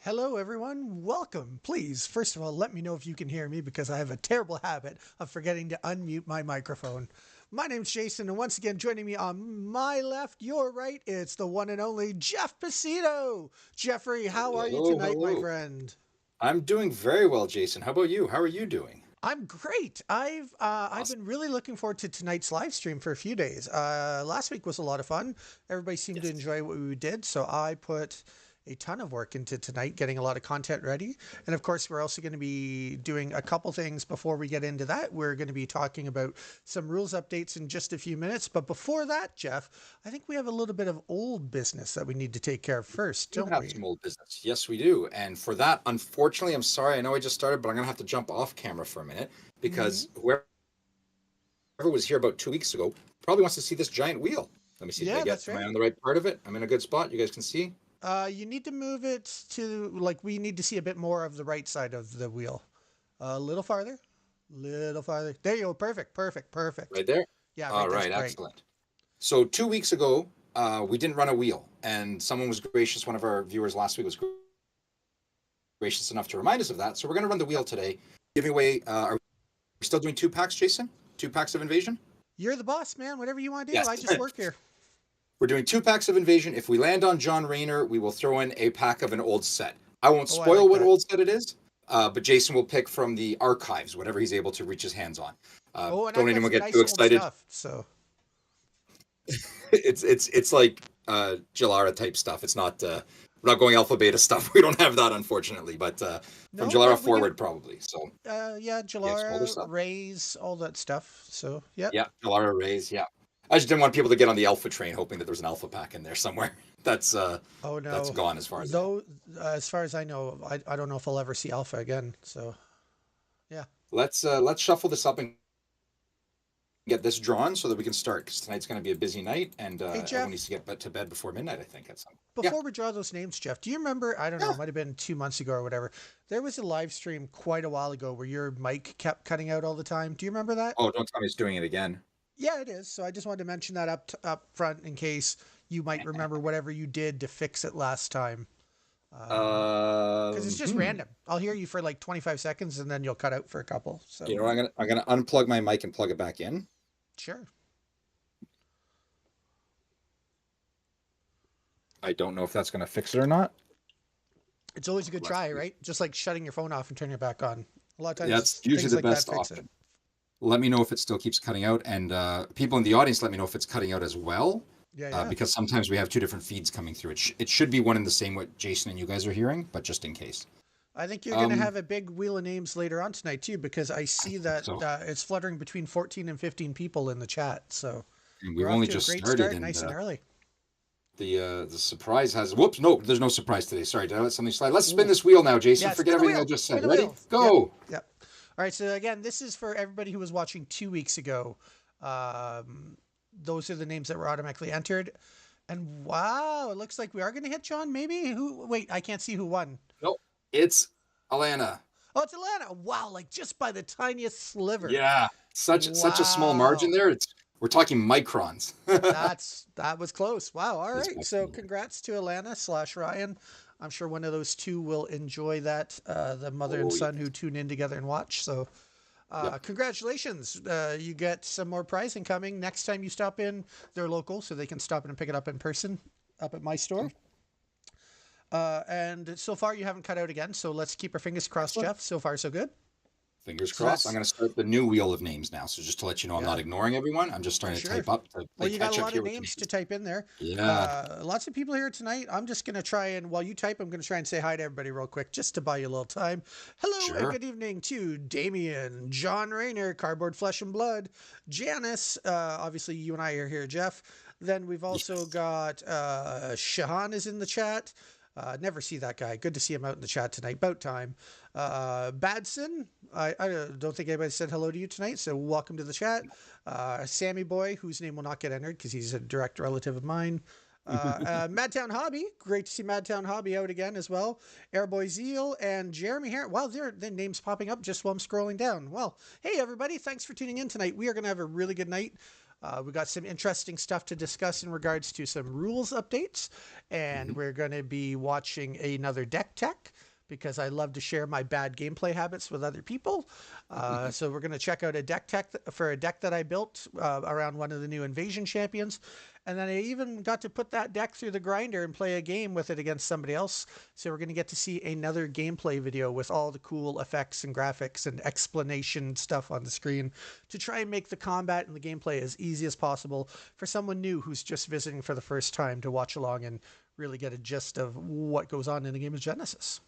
Hello, everyone. Welcome. Please, first of all, let me know if you can hear me because I have a terrible habit of forgetting to unmute my microphone. My name's Jason, and once again, joining me on my left, your right, it's the one and only Jeff Pacito. Jeffrey, how are you Hello, tonight, my hello. friend? I'm doing very well, Jason. How about you? How are you doing? I'm great. I've Awesome. been really looking forward to tonight's live stream for a few days. Last week was a lot of fun. Everybody seemed to Yes. enjoy what we did, so I put a ton of work into tonight, getting a lot of content ready. And of course, we're also going to be doing a couple things before we get into that. We're going to be talking about some rules updates in just a few minutes. But before that, Jeff, I think we have a little bit of old business that we need to take care of first, You don't have we? some old business. Yes, we do. And for that, unfortunately, I'm sorry. I know I just started, but I'm going to have to jump off camera for a minute Hmm. because whoever was here about 2 weeks ago probably wants to see this giant wheel. Let me see. Yeah, that's Am I right. on the right part of it? I'm in a good spot. You guys can see. You need to move it to like we need to see a bit more of the right side of the wheel. A little farther, little farther. There you go. Perfect, perfect, perfect. Right there. Yeah, right All there's right. great. Excellent. So 2 weeks ago, we didn't run a wheel, and someone was gracious. One of our viewers last week was gracious enough to remind us of that. So we're going to run the wheel today, giving away. Are we still doing 2 packs, Jason? 2 packs of Invasion? You're the boss, man. Whatever you want to do. Yes. I just work here. We're doing 2 packs of Invasion. If we land on John Rayner, we will throw in a pack of an old set. I won't Oh, I spoil like what that. old set it is, but Jason will pick from the archives, whatever he's able to reach his hands on. Oh, and Don't I've got anyone some get too nice old excited. stuff. So It's like Jalara type stuff. It's not we're not going alpha beta stuff. We don't have that unfortunately, but from no, Jalara but we can. forward probably. So Yeah, you have some older Jalara, stuff. Rays, all that stuff. So yep. Yeah, Jalara rays. Yeah, I just didn't want people to get on the alpha train hoping that there's an alpha pack in there somewhere. That's uh Oh that's no, gone as far as I know. though. As far as I know, I don't know if I'll ever see Alpha again. So yeah. Let's shuffle this up and get this drawn so that we can start because tonight's going to be a busy night and Hey everyone needs Jeff, to get to bed before midnight. I think at some. Yeah, before we draw those names, Jeff, do you remember? I don't know, yeah. it might have been 2 months ago or whatever. There was a live stream quite a while ago where your mic kept cutting out all the time. Do you remember that? Oh, don't tell me it's doing it again. Yeah, it is. So I just wanted to mention that up front in case you might remember whatever you did to fix it last time. Because it's just Hmm. random. I'll hear you for like 25 seconds and then you'll cut out for a couple. So You know, I'm gonna unplug my mic and plug it back in. sure. I don't know if that's gonna fix it or not. It's always a good Let's try, see. right? Just like shutting your phone off and turning it back on. A lot of That's times usually things the like that best fix it. option. Let me know if it still keeps cutting out, and people in the audience, let me know if it's cutting out as well, Yeah, yeah. because sometimes we have two different feeds coming through. It should be one and the same what Jason and you guys are hearing, but just in case. I think you're going to Um, have a big wheel of names later on tonight too, because I I see think that so. it's fluttering between 14 and 15 people in the chat. So And we're we've off only to a just great started, start, and nice and early. the surprise has. Whoops, no, there's no surprise today. Sorry, did I let something slide? Let's spin Ooh, this wheel now, Jason. yeah, Forget spin the everything I wheel, just spin said. the Ready? wheel. Yep, Go. yep. All right. So again, this is for everybody who was watching 2 weeks ago. Um, those are the names that were automatically entered. And wow, it looks like we are going to hit John. Maybe who? Wait, I can't see who won. Nope. It's Alana. Oh, it's Atlanta. Wow, like just by the tiniest sliver. Yeah, such a small margin Wow. there. It's we're talking microns. That was close. Wow. All This right. back So here. congrats to Alana slash Ryan. I'm sure one of those two will enjoy that. The mother and Oh son yes. who tune in together and watch. So Yep. congratulations. You get some more pricing coming next time you stop in. They're local, so they can stop in and pick it up in person up at my store. And so far you haven't cut out again. So let's keep our fingers crossed, Excellent. Jeff. So far so good. Fingers So crossed. I'm that's going to start the new wheel of names now. So just to let you know, I'm not yeah. ignoring everyone. I'm just starting to Sure. type up to Well, play you got a catch up lot of here with the names to names. type in there. Yeah. Lots of people here tonight. I'm just going to try and, while you type, I'm going to try and say hi to everybody real quick just to buy you a little time. Hello and Sure. good evening to Damien, John Rayner, Cardboard Flesh and Blood, Janice. Obviously, you and I are here, Jeff. Then we've also Yes. got Shahan is in the chat. Never see that guy. Good to see him out in the chat tonight. About time. Badson, I don't think anybody said hello to you tonight, so welcome to the chat. Sammy Boy, whose name will not get entered because he's a direct relative of mine. Madtown Hobby, great to see Madtown Hobby out again as well. Airboy Zeal and Jeremy Harris. Wow, their names popping up just while I'm scrolling down. Well, hey everybody, thanks for tuning in tonight. We are going to have a really good night. We got some interesting stuff to discuss in regards to some rules updates, and Mhm. we're going to be watching another deck tech. because I love to share my bad gameplay habits with other people. So we're going to check out a deck for a deck that I built around one of the new invasion champions. And then I even got to put that deck through the grinder and play a game with it against somebody else. So we're going to get to see another gameplay video with all the cool effects and graphics and explanation stuff on the screen to try and make the combat and the gameplay as easy as possible for someone new who's just visiting for the first time to watch along and really get a gist of what goes on in the game of Genesis.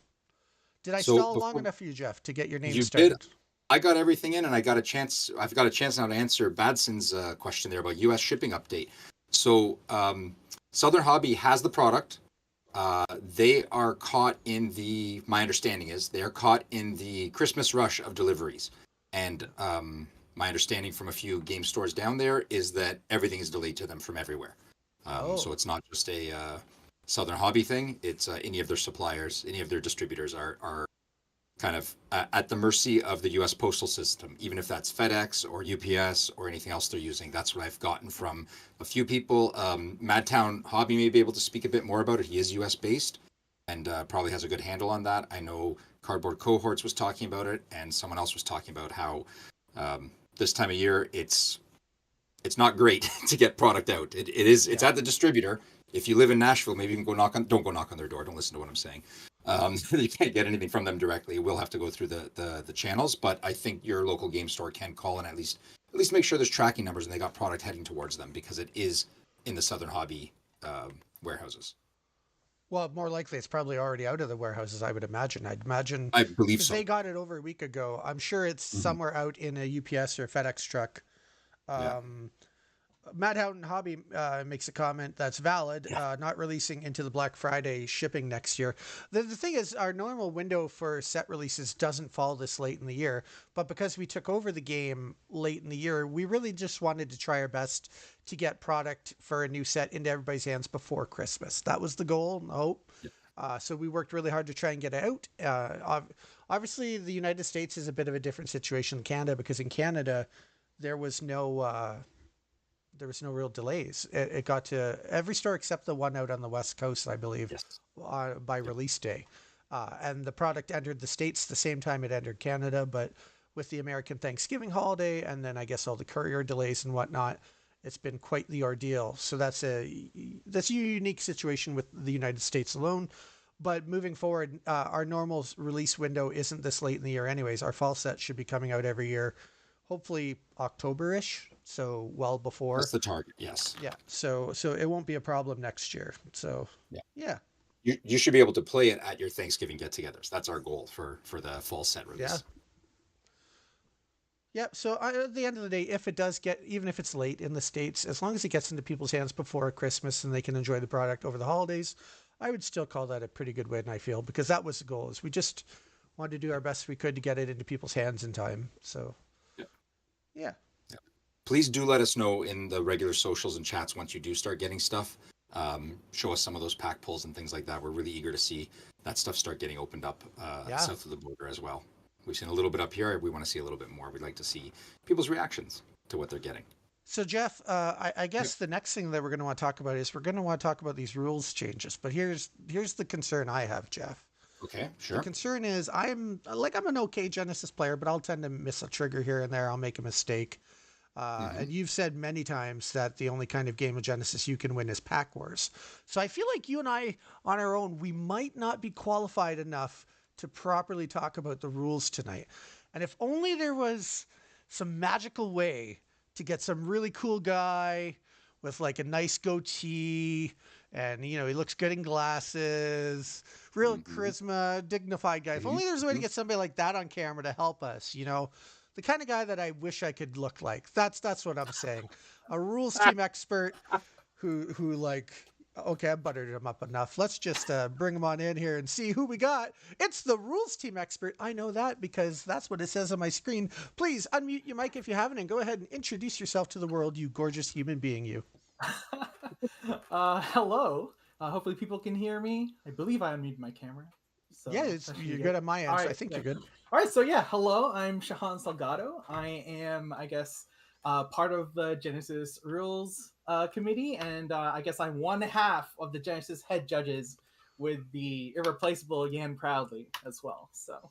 Did I So stall long before enough for you, Jeff, to get your name you did, started? I got everything in, and I got a chance. I've got a chance now to answer Badson's question there about U.S. shipping update. So Southern Hobby has the product. They are caught in the. My understanding is they are caught in the Christmas rush of deliveries, and my understanding from a few game stores down there is that everything is delayed to them from everywhere. So it's not just a Southern Hobby thing. It's any of their suppliers, any of their distributors are kind of at the mercy of the U.S. postal system, even if that's FedEx or UPS or anything else they're using. That's what I've gotten from a few people. Madtown Hobby may be able to speak a bit more about it. He is U.S. based and probably has a good handle on that. I know Cardboard Cohorts was talking about it, and someone else was talking about how this time of year it's not great to get product out. It's at the distributor. If you live in Nashville, maybe you can don't go knock on their door. Don't listen to what I'm saying. You can't get anything from them directly. We'll have to go through the channels, but I think your local game store can call and at least make sure there's tracking numbers and they got product heading towards them, because it is in the Southern Hobby warehouses. Well, more likely it's probably already out of the warehouses, I would imagine. I'd imagine I believe because so. they got it over a week ago. I'm sure it's somewhere out in a UPS or FedEx truck. Yeah. Matt Houghton Hobby makes a comment that's valid, not releasing into the Black Friday shipping next year. The thing is, our normal window for set releases doesn't fall this late in the year, but because we took over the game late in the year, we really just wanted to try our best to get product for a new set into everybody's hands before Christmas. That was the goal and hope. So we worked really hard to try and get it out. Obviously, the United States is a bit of a different situation than Canada, because in Canada, there was no real delays. It got to every store except the one out on the West Coast, I believe, by release day. And the product entered the States the same time it entered Canada, but with the American Thanksgiving holiday and then I guess all the courier delays and whatnot, it's been quite the ordeal. So that's a unique situation with the United States alone. But moving forward, our normal release window isn't this late in the year anyways. Our fall set should be coming out every year, hopefully October-ish, so well before. That's the target, yes. Yeah, so it won't be a problem next year. So yeah. You should be able to play it at your Thanksgiving get-togethers. That's our goal for the fall set release. Yeah. So at the end of the day, if it does get, even if it's late in the States, as long as it gets into people's hands before Christmas and they can enjoy the product over the holidays, I would still call that a pretty good win, I feel, because that was the goal. Is we just wanted to do our best we could to get it into people's hands in time. So yeah. Please do let us know in the regular socials and chats once you do start getting stuff. Show us some of those pack pulls and things like that. We're really eager to see that stuff start getting opened up south of the border as well. We've seen a little bit up here. We want to see a little bit more. We'd like to see people's reactions to what they're getting. So Jeff, I guess the next thing that we're going to want to talk about is we're going to want to talk about these rules changes. But here's the concern I have, Jeff. Okay, sure. The concern is I'm an okay Genesis player, but I'll tend to miss a trigger here and there. I'll make a mistake. And you've said many times that the only kind of game of Genesis you can win is Pack Wars. So I feel like you and I, on our own, we might not be qualified enough to properly talk about the rules tonight. And if only there was some magical way to get some really cool guy with like a nice goatee and, he looks good in glasses, real charisma, dignified guy. If only there's a way to get somebody like that on camera to help us, the kind of guy that I wish I could look like. That's what I'm saying. A rules team expert who like, okay, I buttered him up enough. Let's just bring him on in here and see who we got. It's the rules team expert. I know that because that's what it says on my screen. Please unmute your mic if you haven't and go ahead and introduce yourself to the world, you gorgeous human being, you. Hello. Hopefully people can hear me. I believe I unmuted my camera. So yeah, you're good on my end. Right, so I think you're good. All right. So yeah, hello. I'm Shahan Salgado. I am, I guess, part of the Genesis Rules Committee, and I guess I'm one half of the Genesis head judges with the irreplaceable Yan Proudly as well. So.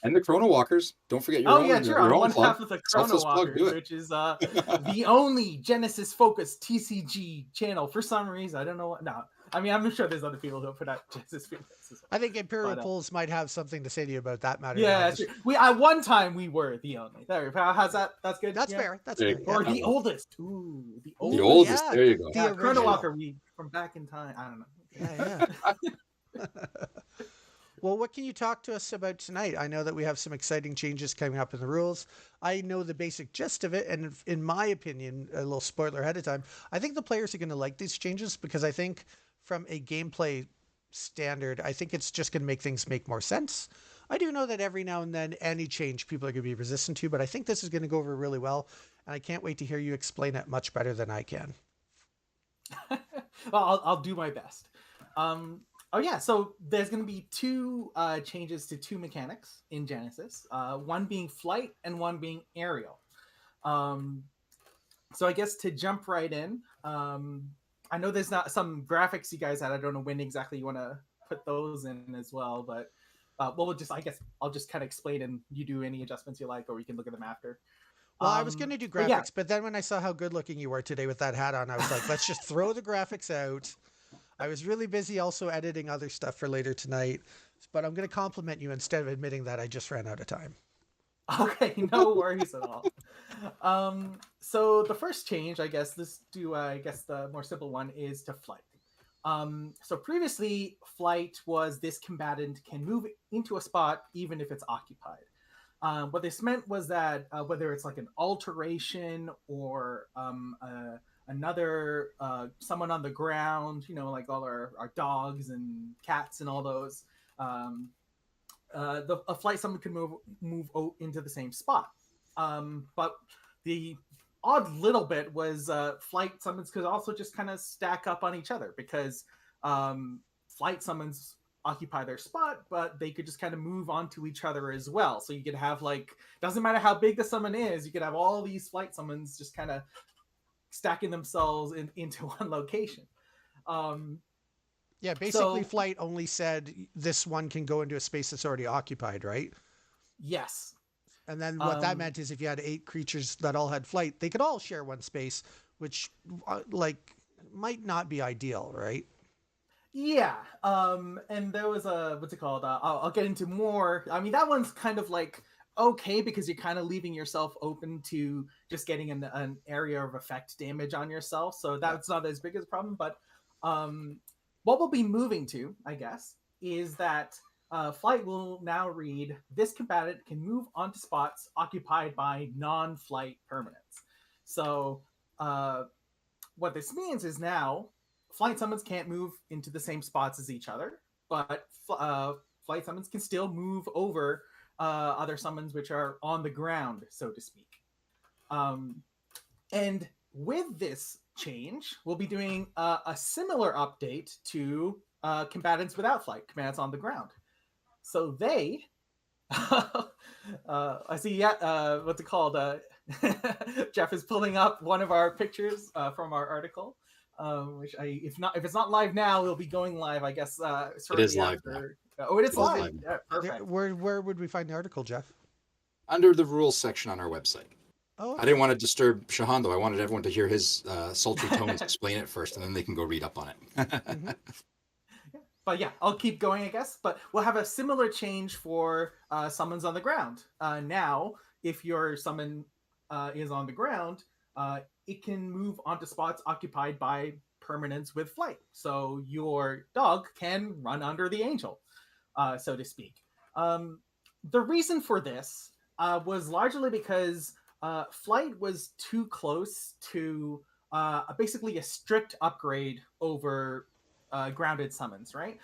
And the Chrono Walkers. Don't forget your Oh own. yeah, sure. Your I'm own one plug. half of the Chrono Selfless plug, Walkers, do it. which is the only Genesis focused TCG channel for some reason. I don't know what. No, I mean I'm sure there's other people who put out Genesis videos as well. I think Imperial Pulse might have something to say to you about that matter. Yeah, Just... we at one time we were the only. There, how's that? That's good. That's fair. That's fair. Or Yeah. the oldest. Ooh, the oldest. Yeah. There you go. The Chrono Walker we from back in time. I don't know. Yeah. Well, what can you talk to us about tonight? I know that we have some exciting changes coming up in the rules. I know the basic gist of it, and in my opinion, a little spoiler ahead of time, I think the players are going to like these changes because I think from a gameplay standard, I think it's just going to make things make more sense. I do know that every now and then any change people are going to be resistant to, but I think this is going to go over really well, and I can't wait to hear you explain it much better than I can. Well, I'll do my best. Oh yeah, so there's going to be two changes to two mechanics in Genesis. One being flight and one being aerial. So I guess to jump right in, I know there's not some graphics you guys had. I don't know when exactly you want to put those in as well, but we'll just, I guess I'll just kind of explain and you do any adjustments you like, or we can look at them after. Well, I was going to do graphics, but then when I saw how good looking you were today with that hat on, I was like, let's just throw the graphics out. I was really busy also editing other stuff for later tonight, but I'm going to compliment you instead of admitting that I just ran out of time. Okay, no worries at all. So the first change, I guess, the more simple one is to flight. So previously, flight was this combatant can move into a spot even if it's occupied. What this meant was that whether it's like an alteration or another someone on the ground, like all our dogs and cats and all those, a flight summon could move into the same spot. But the odd little bit was flight summons could also just kind of stack up on each other because flight summons occupy their spot, but they could just kind of move onto each other as well. So you could have doesn't matter how big the summon is, you could have all these flight summons just kind of stacking themselves into one location. Yeah, basically flight only said this one can go into a space that's already occupied, right? Yes. And then what that meant is if you had 8 creatures that all had flight, they could all share one space, which might not be ideal, right? Yeah. And there was what's it called? I'll get into more. I mean, that one's kind of okay because you're kind of leaving yourself open to just getting an area of effect damage on yourself. So that's not as big as a problem. But what we'll be moving to, I guess, is that flight will now read, this combatant can move onto spots occupied by non-flight permanents. So what this means is now flight summons can't move into the same spots as each other, but flight summons can still move over other summons which are on the ground, so to speak. And with this change, we'll be doing a similar update to combatants without flight, combatants on the ground. So they, I see, what's it called? Jeff is pulling up one of our pictures from our article, which if it's not live now, it'll be going live, I guess. It is live now. Oh, it is live. Yeah, perfect. Where would we find the article, Jeff? Under the rules section on our website. Oh, okay. I didn't want to disturb Shahan, though. I wanted everyone to hear his sultry tones explain it first, and then they can go read up on it. Mm-hmm. But yeah, I'll keep going, I guess. But we'll have a similar change for summons on the ground. Now, if your summon is on the ground, it can move onto spots occupied by permanents with flight. So your dog can run under the angel, so to speak. The reason for this was largely because flight was too close to basically a strict upgrade over grounded summons, right?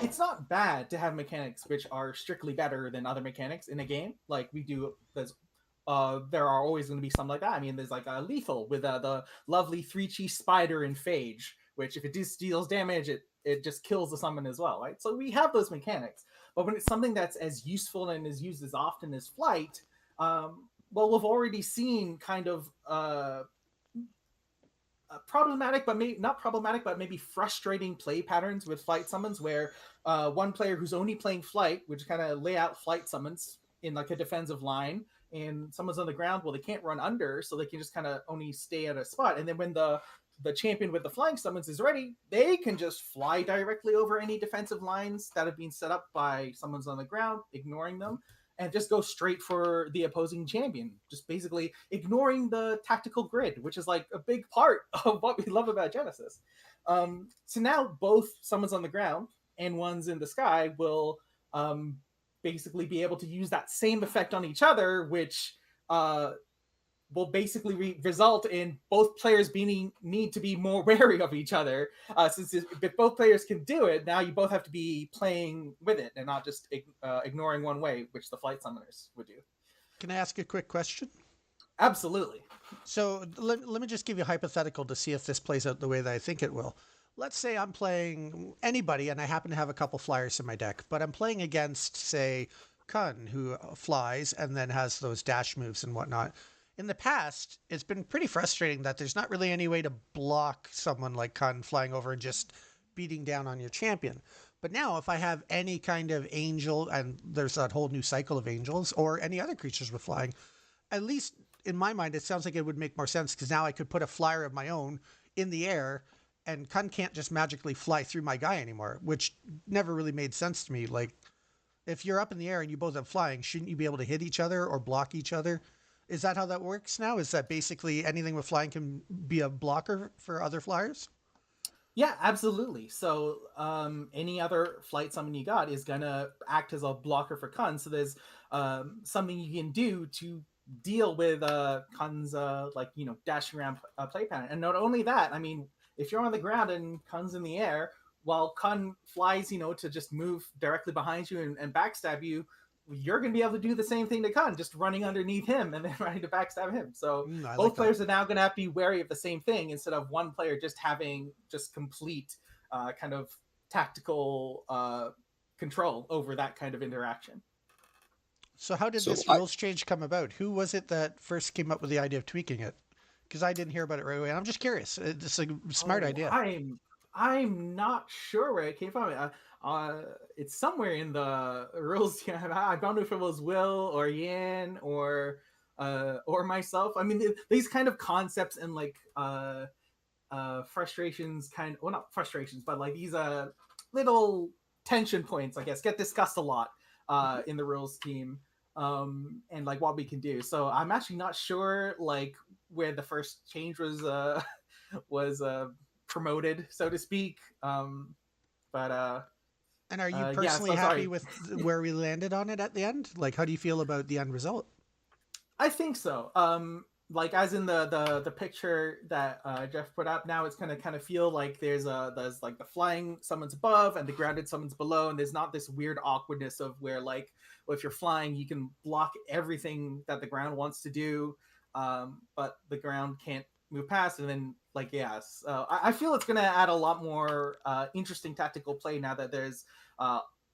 It's not bad to have mechanics which are strictly better than other mechanics in a game. Like we do, there are always going to be some like that. I mean, there's a lethal with the lovely 3-chi spider in Phage, which if it deals damage, it just kills the summon as well, right? So we have those mechanics. But when it's something that's as useful and is used as often as flight, well, we've already seen kind of problematic, but maybe not problematic, but maybe frustrating play patterns with flight summons where one player who's only playing flight, which kind of lay out flight summons in like a defensive line, and someone's on the ground, well, they can't run under, so they can just kind of only stay at a spot. And then when the champion with the flying summons is ready, they can just fly directly over any defensive lines that have been set up by someone's on the ground, ignoring them, and just go straight for the opposing champion, just basically ignoring the tactical grid, which is like a big part of what we love about Genesis. So now both someone's on the ground and one's in the sky will basically be able to use that same effect on each other, which will basically result in both players need to be more wary of each other. Since if both players can do it, now you both have to be playing with it and not just ignoring one way, which the flight summoners would do. Can I ask a quick question? Absolutely. So let me just give you a hypothetical to see if this plays out the way that I think it will. Let's say I'm playing anybody and I happen to have a couple flyers in my deck, but I'm playing against, say, Kun, who flies and then has those dash moves and whatnot. In the past, it's been pretty frustrating that there's not really any way to block someone like Kun flying over and just beating down on your champion. But now, if I have any kind of angel, and there's that whole new cycle of angels, or any other creatures with flying, at least in my mind, it sounds like it would make more sense, because now I could put a flyer of my own in the air, and Kun can't just magically fly through my guy anymore, which never really made sense to me. Like, if you're up in the air and you both have flying, shouldn't you be able to hit each other or block each other? Is that how that works now? Is that basically anything with flying can be a blocker for other flyers? Yeah, absolutely. So any other flight summon you got is going to act as a blocker for Kun. So there's something you can do to deal with Kun's dashing around play pattern. And not only that, I mean, if you're on the ground and Kun's in the air, while Kun flies, to just move directly behind you and backstab you, you're going to be able to do the same thing to Kun, just running underneath him and then trying to backstab him. So both players are now going to have to be wary of the same thing, instead of one player just having just complete kind of tactical control over that kind of interaction. So how did this rules change come about? Who was it that first came up with the idea of tweaking it? Because I didn't hear about it right away. And I'm just curious. It's a smart idea. I'm not sure where it came from. It's somewhere in the rules. I don't know if it was Will or Yan or myself. I mean, these kind of concepts and like frustrations, well, not frustrations, but like these little tension points, I guess, get discussed a lot in the rules team, and like what we can do. So I'm actually not sure like where the first change was promoted, so to speak. And are you personally happy with where we landed on it at the end? Like, how do you feel about the end result? I think so. Like as in the picture that Jeff put up, now it's gonna kind of feel like there's like the flying summons above and the grounded summons below, and there's not this weird awkwardness of where like, well, if you're flying, you can block everything that the ground wants to do, but the ground can't move past. And then like, yes, I feel it's going to add a lot more interesting tactical play now that there's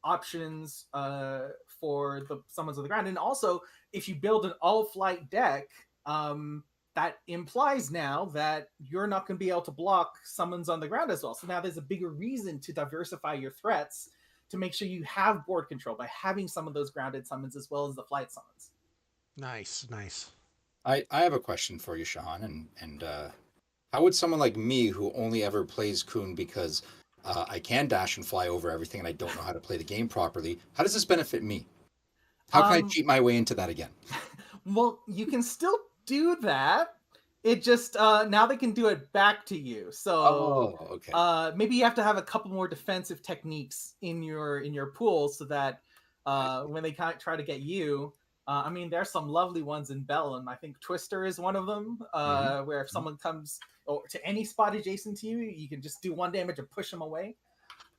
options for the summons on the ground. And also, if you build an all flight deck, that implies now that you're not going to be able to block summons on the ground as well. So now there's a bigger reason to diversify your threats, to make sure you have board control by having some of those grounded summons as well as the flight summons. Nice. I have a question for you, Shahan, and how would someone like me, who only ever plays Kun because I can dash and fly over everything and I don't know how to play the game properly, how does this benefit me? How can I cheat my way into that again? Well, you can still do that. It just now they can do it back to you. So okay. Maybe you have to have a couple more defensive techniques in your pool, so that when they try to get you, I mean, there's some lovely ones in Bell, and I think Twister is one of them, where if someone comes to any spot adjacent to you, you can just do 1 damage and push them away.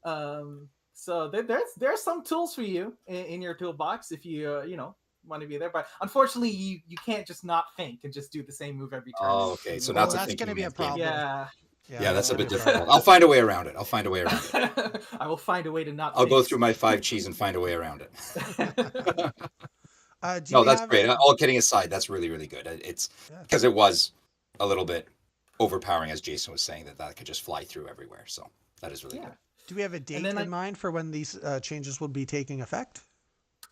So there's some tools for you in your toolbox if you want to be there. But unfortunately, you can't just not think and just do the same move every turn. Oh, okay. So that's going to be a problem. Yeah, that's a bit difficult. I'll find a way around it. I will find a way to not. I'll go through my 5 cheese and find a way around it. No, that's great. All kidding aside, that's really, really good. It's because it was a little bit overpowering, as Jason was saying, that could just fly through everywhere. So that is really Yeah. good. Do we have a date in mind for when these changes will be taking effect?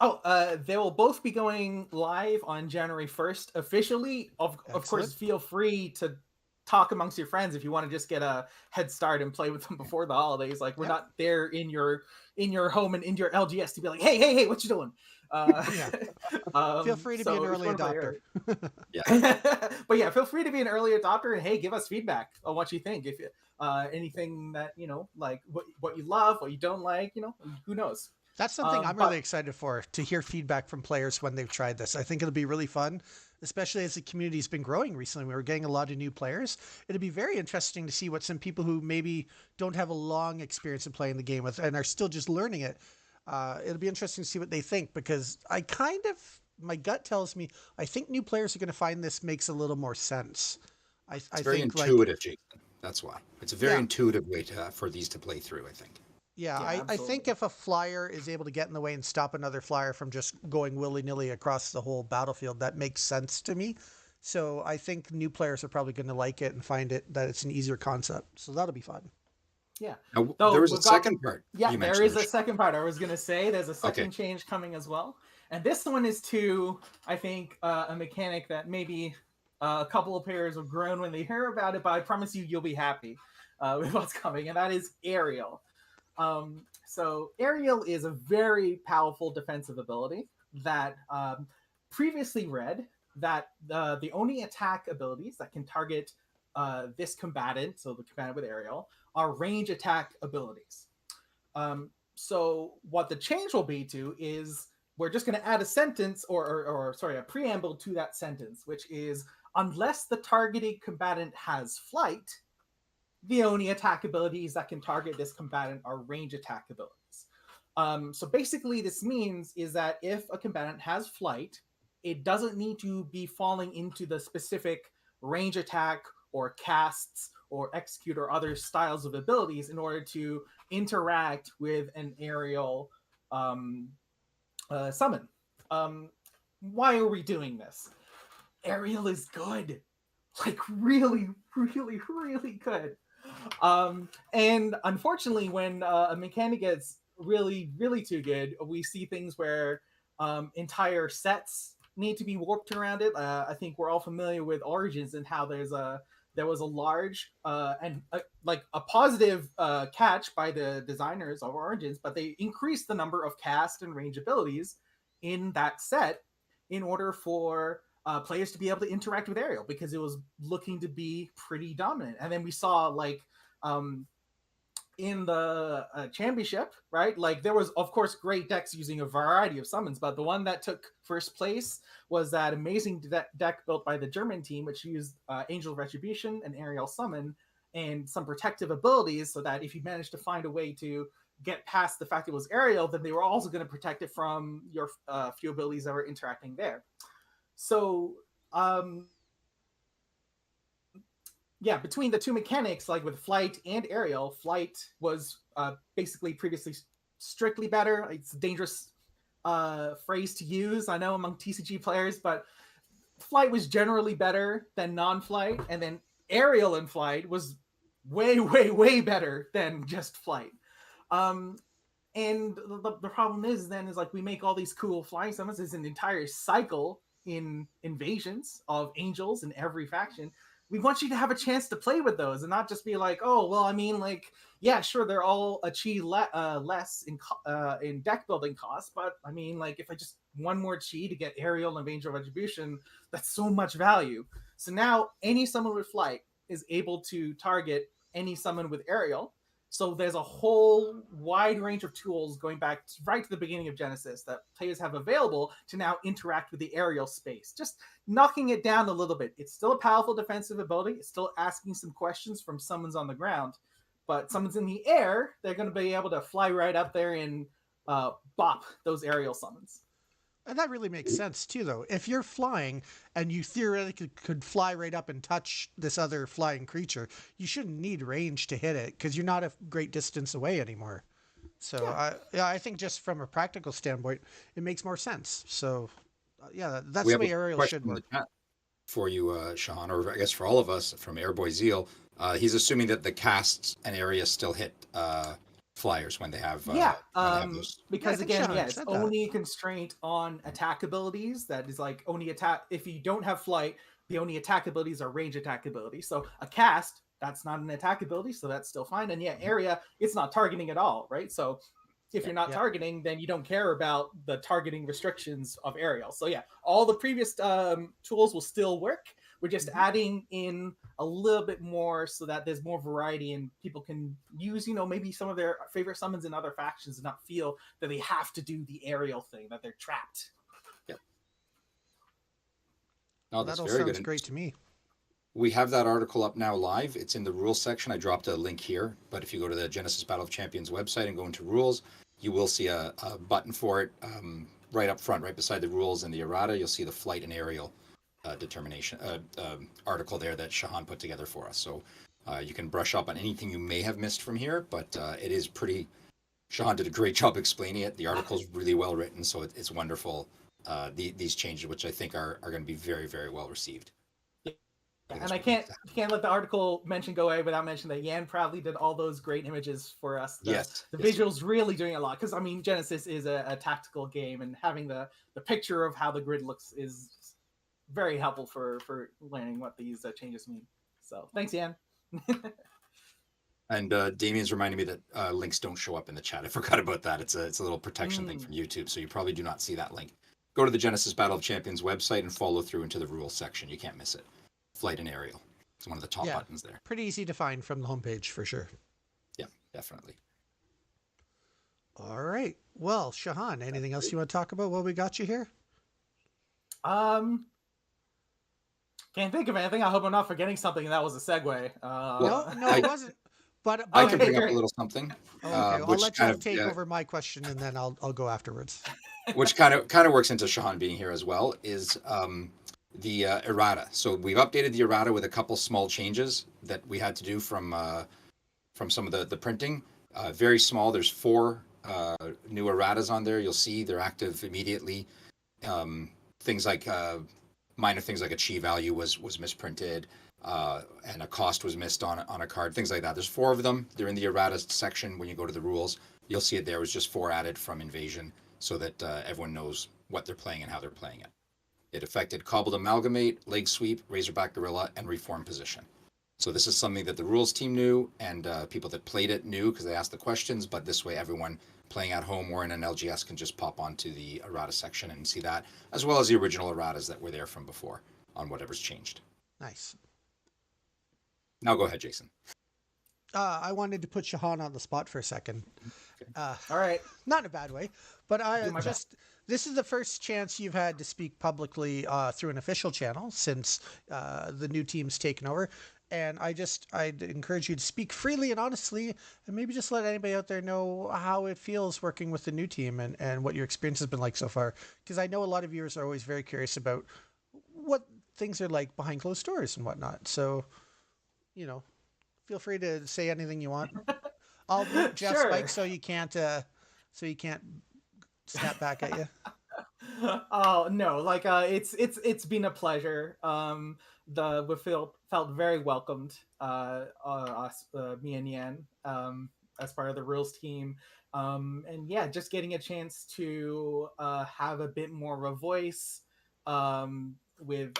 They will both be going live on January 1st officially. Of course, feel free to talk amongst your friends if you want to just get a head start and play with them before the holidays. Like, we're not there in your home and in your LGS to be like, hey, what you doing? Feel free to be an early adopter. But yeah, feel free to be an early adopter, and hey, give us feedback on what you think. If anything that, you know, like what you love, what you don't like, you know, who knows. That's something I'm really excited for, to hear feedback from players when they've tried this. I think it'll be really fun, especially as the community's been growing recently. We're getting a lot of new players. It'll be very interesting to see what some people who maybe don't have a long experience in playing the game with and are still just learning it. It'll be interesting to see what they think, because my gut tells me I think new players are going to find this makes a little more sense. It's very intuitive, Jason. That's why. It's a very intuitive way for these to play through, I think. Yeah, I think if a flyer is able to get in the way and stop another flyer from just going willy-nilly across the whole battlefield, that makes sense to me. So I think new players are probably going to like it and find that it's an easier concept. So that'll be fun. Yeah. Now, there was a second part. Yeah, there is a second part. I was going to say there's a second change coming as well. And this one is to, I think, a mechanic that maybe a couple of players will groan when they hear about it, but I promise you'll be happy with what's coming. And that is aerial. So aerial is a very powerful defensive ability that previously read that the only attack abilities that can target this combatant, so the combatant with aerial, are range attack abilities. So what the change will be to is we're just going to add a sentence or a preamble to that sentence, which is, unless the targeted combatant has flight, the only attack abilities that can target this combatant are range attack abilities. So basically this means is that if a combatant has flight, it doesn't need to be falling into the specific range attack or casts or execute or other styles of abilities in order to interact with an aerial summon. Why are we doing this? Aerial is good. Like, really, really, really good. And unfortunately, when a mechanic gets really, really too good, we see things where entire sets need to be warped around it. I think we're all familiar with Origins and how there was a large and a positive catch by the designers of Origins, but they increased the number of cast and range abilities in that set in order for players to be able to interact with aerial, because it was looking to be pretty dominant. And then we saw in the championship, right? Like, there was, of course, great decks using a variety of summons, but the one that took first place was that amazing deck built by the German team, which used Angel Retribution, an aerial summon, and some protective abilities, so that if you managed to find a way to get past the fact it was aerial, then they were also going to protect it from your few abilities that were interacting there. So between the two mechanics, like with flight and aerial, flight was basically previously strictly better. It's a dangerous phrase to use, I know, among TCG players, but flight was generally better than non-flight, and then aerial and flight was way, way, way better than just flight. And the problem is like, we make all these cool flying summons. There's an entire cycle in Invasions of angels in every faction. We want you to have a chance to play with those and not just be like, oh, well, I mean, like, yeah, sure, they're all achieve less in deck building costs, but I mean, like, if I just one more chi to get aerial and Angel Retribution, that's so much value. So now any summon with flight is able to target any summon with aerial. So there's a whole wide range of tools going back right to the beginning of Genesis that players have available to now interact with the aerial space, just knocking it down a little bit. It's still a powerful defensive ability. It's still asking some questions from summons on the ground, but summons in the air, they're going to be able to fly right up there and bop those aerial summons. And that really makes sense too, though. If you're flying and you theoretically could fly right up and touch this other flying creature, you shouldn't need range to hit it because you're not a great distance away anymore. So I think just from a practical standpoint, it makes more sense. So that's the way aerial should work. for you, Shahan, or I guess for all of us from Airboy Zeal. He's assuming that the casts and areas still hit flyers when they have Yeah, those. Yeah, I because think again, Sean yeah, it's said that. only a constraint on attack abilities. That is like only attack. If you don't have flight, the only attack abilities are range attack abilities. So a cast, that's not an attack ability, so that's still fine. And yeah, area, it's not targeting at all, right? So if you're not Yeah. targeting, then you don't care about the targeting restrictions of aerial. So yeah, all the previous tools will still work. We're just adding in a little bit more so that there's more variety and people can use, maybe some of their favorite summons in other factions and not feel that they have to do the aerial thing, that they're trapped. Yeah. No, Well, that's that all very sounds good. great to me. We have that article up now live. It's in the rules section. I dropped a link here, but if you go to the Genesis Battle of Champions website and go into rules, you will see a button for it right up front, right beside the rules and the errata. You'll see the flight and aerial determination article there that Shahan put together for us. So you can brush up on anything you may have missed from here, but it is pretty. Shahan did a great job explaining it. The article's really well written, so it's wonderful. These changes, which I think are going to be very, very well received. And I can't let the article mention go away without mentioning that Yan proudly did all those great images for us. The visuals really doing a lot, because I mean Genesis is a tactical game, and having the picture of how the grid looks is very helpful for learning what these changes mean. So thanks, Yan. And Damien's reminding me that links don't show up in the chat. I forgot about that. It's a little protection thing from YouTube, so you probably do not see that link. Go to the Genesis Battle of Champions website and follow through into the rules section. You can't miss it. Flight and aerial. It's one of the top buttons there. Pretty easy to find from the homepage for sure. Yeah, definitely. All right. Well, Shahan, anything else you want to talk about while we got you here? Can't think of anything. I hope I'm not forgetting something. That was a segue. No, it wasn't. But I can bring up a little something. Okay, I'll let you take over my question, and then I'll go afterwards. Which kind of works into Shahan being here as well. Is the errata. So we've updated the errata with a couple small changes that we had to do from some of the printing. Very small. There's 4 new erratas on there. You'll see they're active immediately. Things like minor things like a chi value was misprinted, and a cost was missed on a card. Things like that. There's 4 of them. They're in the errata section. When you go to the rules, you'll see it there. It was just 4 added from Invasion, so that everyone knows what they're playing and how they're playing it. It affected Cobbled Amalgamate, Leg Sweep, Razorback Gorilla, and Reform Position. So this is something that the rules team knew, and people that played it knew because they asked the questions, but this way everyone playing at home or in an LGS can just pop onto the errata section and see that, as well as the original erratas that were there from before on whatever's changed. Nice. Now go ahead, Jason. I wanted to put Shahan on the spot for a second. All right. Not in a bad way, but this is the first chance you've had to speak publicly through an official channel since the new team's taken over. And I'd encourage you to speak freely and honestly, and maybe just let anybody out there know how it feels working with the new team and what your experience has been like so far. Because I know a lot of viewers are always very curious about what things are like behind closed doors and whatnot. So, feel free to say anything you want. I'll mute Jeff's mic so you can't snap back at you. Oh no, it's been a pleasure. We felt very welcomed, me and Yan, as part of the rules team, and yeah, just getting a chance to have a bit more of a voice with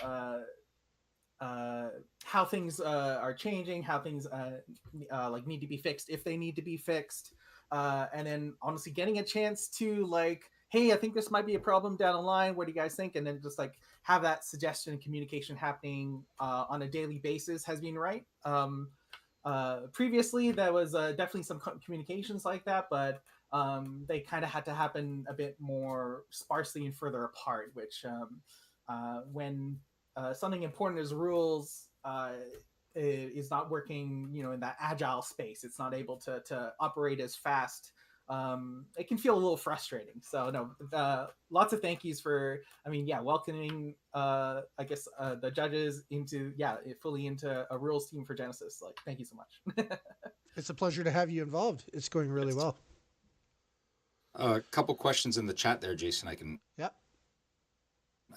how things are changing, how things need to be fixed if they need to be fixed, and then honestly getting a chance to hey, I think this might be a problem down the line. What do you guys think? And then just have that suggestion and communication happening on a daily basis has been right. Previously, there was definitely some communications like that, but they kind of had to happen a bit more sparsely and further apart, which when something important as rules is not working, in that agile space, it's not able to operate as fast. It can feel a little frustrating. So no, lots of thank yous for, welcoming, the judges fully into a rules team for Genesis. Thank you so much. It's a pleasure to have you involved. It's going really well. A couple questions in the chat there, Jason. I can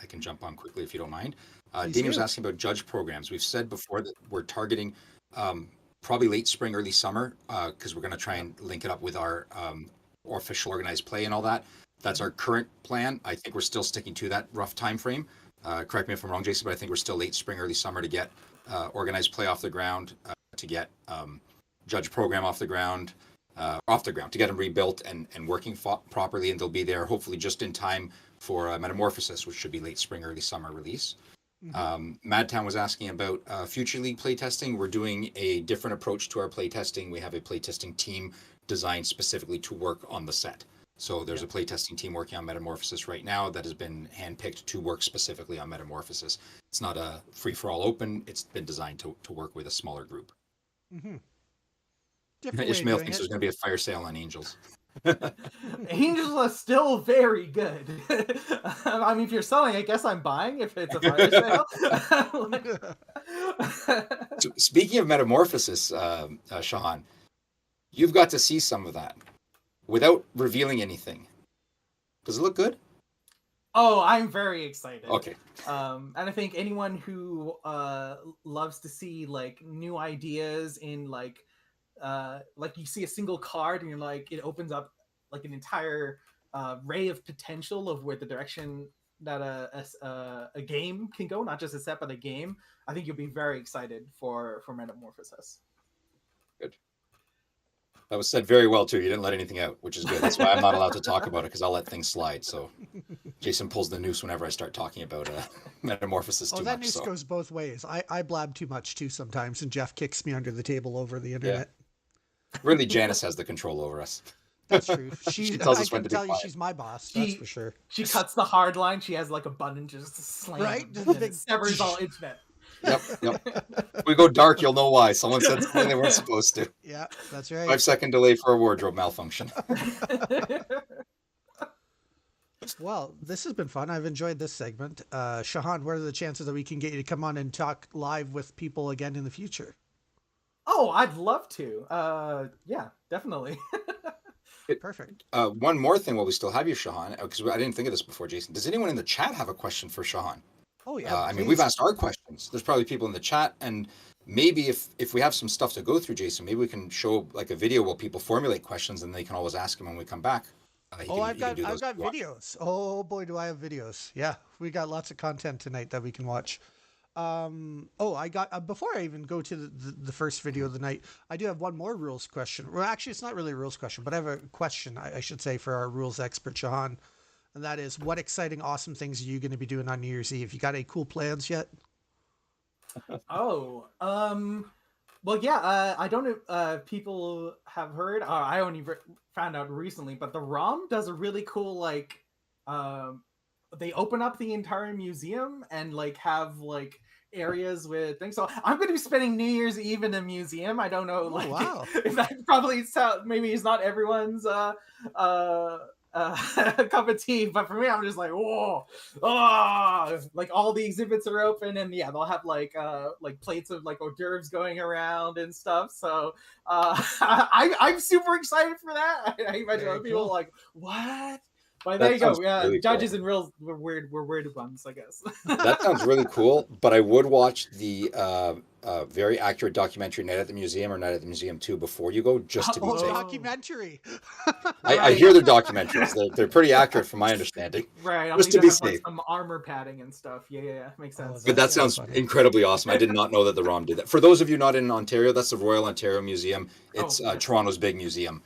I can jump on quickly if you don't mind. Please Damien was do. asking about judge programs. We've said before that we're targeting probably late spring, early summer, because we're going to try and link it up with our official organized play and all that. That's our current plan. I think we're still sticking to that rough time frame. Correct me if I'm wrong, Jason, but I think we're still late spring, early summer to get organized play off the ground, to get judge program off the ground, to get them rebuilt and working properly, and they'll be there hopefully just in time for Metamorphosis, which should be late spring, early summer release. Madtown was asking about future league playtesting. We're doing a different approach to our playtesting. We have a playtesting team designed specifically to work on the set. So there's a playtesting team working on Metamorphosis right now that has been handpicked to work specifically on Metamorphosis. It's not a free-for-all open. It's been designed to work with a smaller group. Ishmael thinks there's going to be a fire sale on Angels. Angels are still very good. I mean, if you're selling, I guess I'm buying if it's a fire sale. So, speaking of Metamorphosis, Shahan, you've got to see some of that without revealing anything. Does it look good? Oh, I'm very excited. Okay. And I think anyone who loves to see like new ideas in like you see a single card and you're like, it opens up like an entire ray of potential of where the direction that a game can go, not just a set but a game. I think you'll be very excited for Metamorphosis. Good. That was said very well too. You didn't let anything out, which is good. That's why I'm not allowed to talk about it, because I'll let things slide. So Jason pulls the noose whenever I start talking about Metamorphosis too much. Oh, that noose goes both ways. I blab too much too sometimes, and Jeff kicks me under the table over the internet. Yeah. Really, Janice has the control over us. That's true. She tells us when to be quiet. She's my boss. That's for sure. She cuts the hard line. She has like a button just slam. Right? And it severs all internet. Yep. If we go dark, you'll know why. Someone said something they weren't supposed to. Yeah, that's right. 5-second delay for a wardrobe malfunction. Well, this has been fun. I've enjoyed this segment. Shahan, what are the chances that we can get you to come on and talk live with people again in the future? Oh, I'd love to. Yeah, definitely. Perfect. One more thing while we still have you, Shahan, because I didn't think of this before, Jason. Does anyone in the chat have a question for Shahan? Oh, yeah. I mean, we've asked our questions. There's probably people in the chat, and maybe if we have some stuff to go through, Jason, maybe we can show like a video while people formulate questions, and they can always ask them when we come back. I've got videos. Oh boy, do I have videos. Yeah, we got lots of content tonight that we can watch. I got before I even go to the first video of the night, I do have one more rules question. Well, actually, it's not really a rules question, but I have a question, I should say, for our rules expert, Shahan. And that is, what exciting, awesome things are you going to be doing on New Year's Eve? You got any cool plans yet? Well, yeah, I don't know if people have heard, I only found out recently, but the ROM does a really cool, like, they open up the entire museum and, like, have, like, areas with things. So I'm going to be spending New Year's Eve in a museum. I don't know, like, wow. if that probably maybe it's not everyone's, cup of tea, but for me, I'm just like, whoa, like all the exhibits are open, and yeah, they'll have like plates of like hors d'oeuvres going around and stuff. So I'm super excited for that. I imagine other people like, what? But there you go. Yeah, really judges cool. And reels were weird ones, I guess. That sounds really cool. But I would watch the very accurate documentary Night at the Museum or Night at the Museum 2 before you go, just to be safe. Documentary. I hear their documentaries. They're pretty accurate from my understanding. Right. Just to be safe. Like, some armor padding and stuff. Yeah. Makes sense. But that sounds incredibly awesome. I did not know that the ROM did that. For those of you not in Ontario, that's the Royal Ontario Museum. It's Toronto's big museum.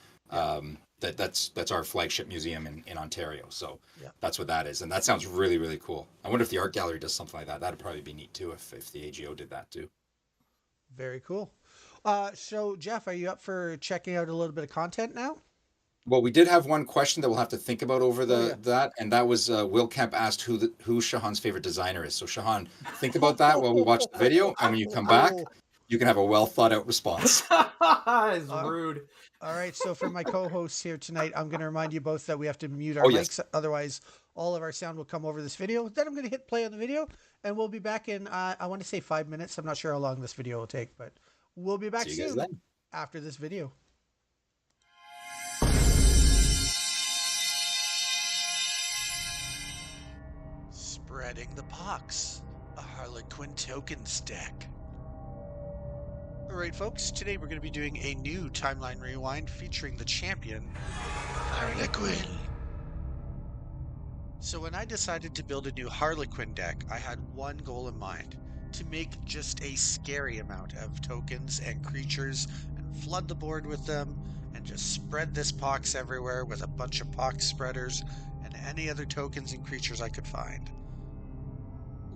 That's our flagship museum in Ontario. So that's what that is. And that sounds really, really cool. I wonder if the art gallery does something like that. That'd probably be neat too if the AGO did that too. Very cool. So Jeff, are you up for checking out a little bit of content now? Well, we did have one question that we'll have to think about over that, and that was Will Kemp asked who Shahan's favorite designer is. So Shahan, think about that while we watch the video, and when you come back, you can have a well thought out response. It's rude. All right, so for my co-hosts here tonight, I'm going to remind you both that we have to mute our mics, otherwise all of our sound will come over this video. Then I'm going to hit play on the video, and we'll be back in, I want to say 5 minutes. I'm not sure how long this video will take, but we'll be back soon after this video. Spreading the Pox, a Harlequin tokens deck. Alright folks, today we're going to be doing a new timeline rewind featuring the champion, Harlequin. So when I decided to build a new Harlequin deck, I had one goal in mind: to make just a scary amount of tokens and creatures and flood the board with them and just spread this pox everywhere with a bunch of pox spreaders and any other tokens and creatures I could find.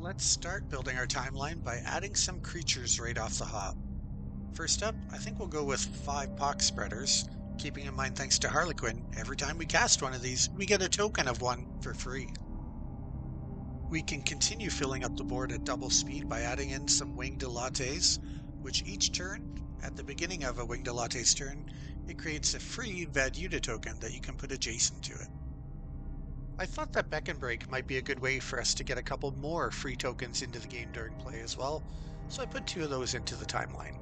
Let's start building our timeline by adding some creatures right off the hop. First up, I think we'll go with 5 pox spreaders. Keeping in mind, thanks to Harlequin, every time we cast one of these, we get a token of one for free. We can continue filling up the board at double speed by adding in some winged lattes, which each turn, at the beginning of a winged latte's turn, it creates a free BTEoE token that you can put adjacent to it. I thought that Beck and Break might be a good way for us to get a couple more free tokens into the game during play as well, so I put 2 of those into the timeline.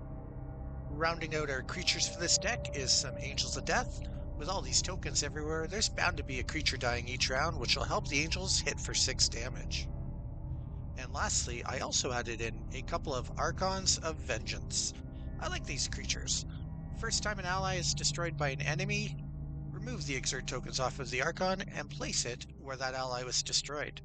Rounding out our creatures for this deck is some Angels of Death. With all these tokens everywhere, there's bound to be a creature dying each round, which will help the Angels hit for 6 damage. And lastly, I also added in a couple of Archons of Vengeance. I like these creatures. First time an ally is destroyed by an enemy, remove the exert tokens off of the Archon and place it where that ally was destroyed.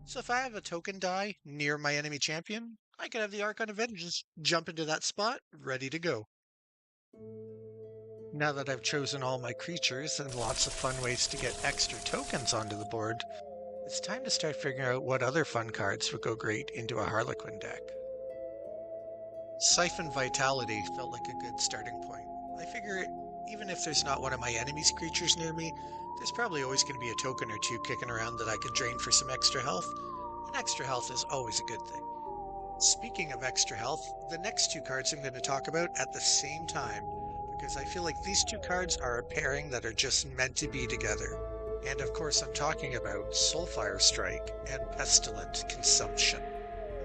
So if I have a token die near my enemy champion, I can have the Archon of Vengeance jump into that spot, ready to go. Now that I've chosen all my creatures and lots of fun ways to get extra tokens onto the board, it's time to start figuring out what other fun cards would go great into a Harlequin deck. Siphon Vitality felt like a good starting point. I figure even if there's not one of my enemy's creatures near me, there's probably always going to be a token or 2 kicking around that I could drain for some extra health, and extra health is always a good thing. Speaking of extra health, the next 2 cards I'm going to talk about at the same time, because I feel like these 2 cards are a pairing that are just meant to be together. And of course I'm talking about Soulfire Strike and Pestilent Consumption.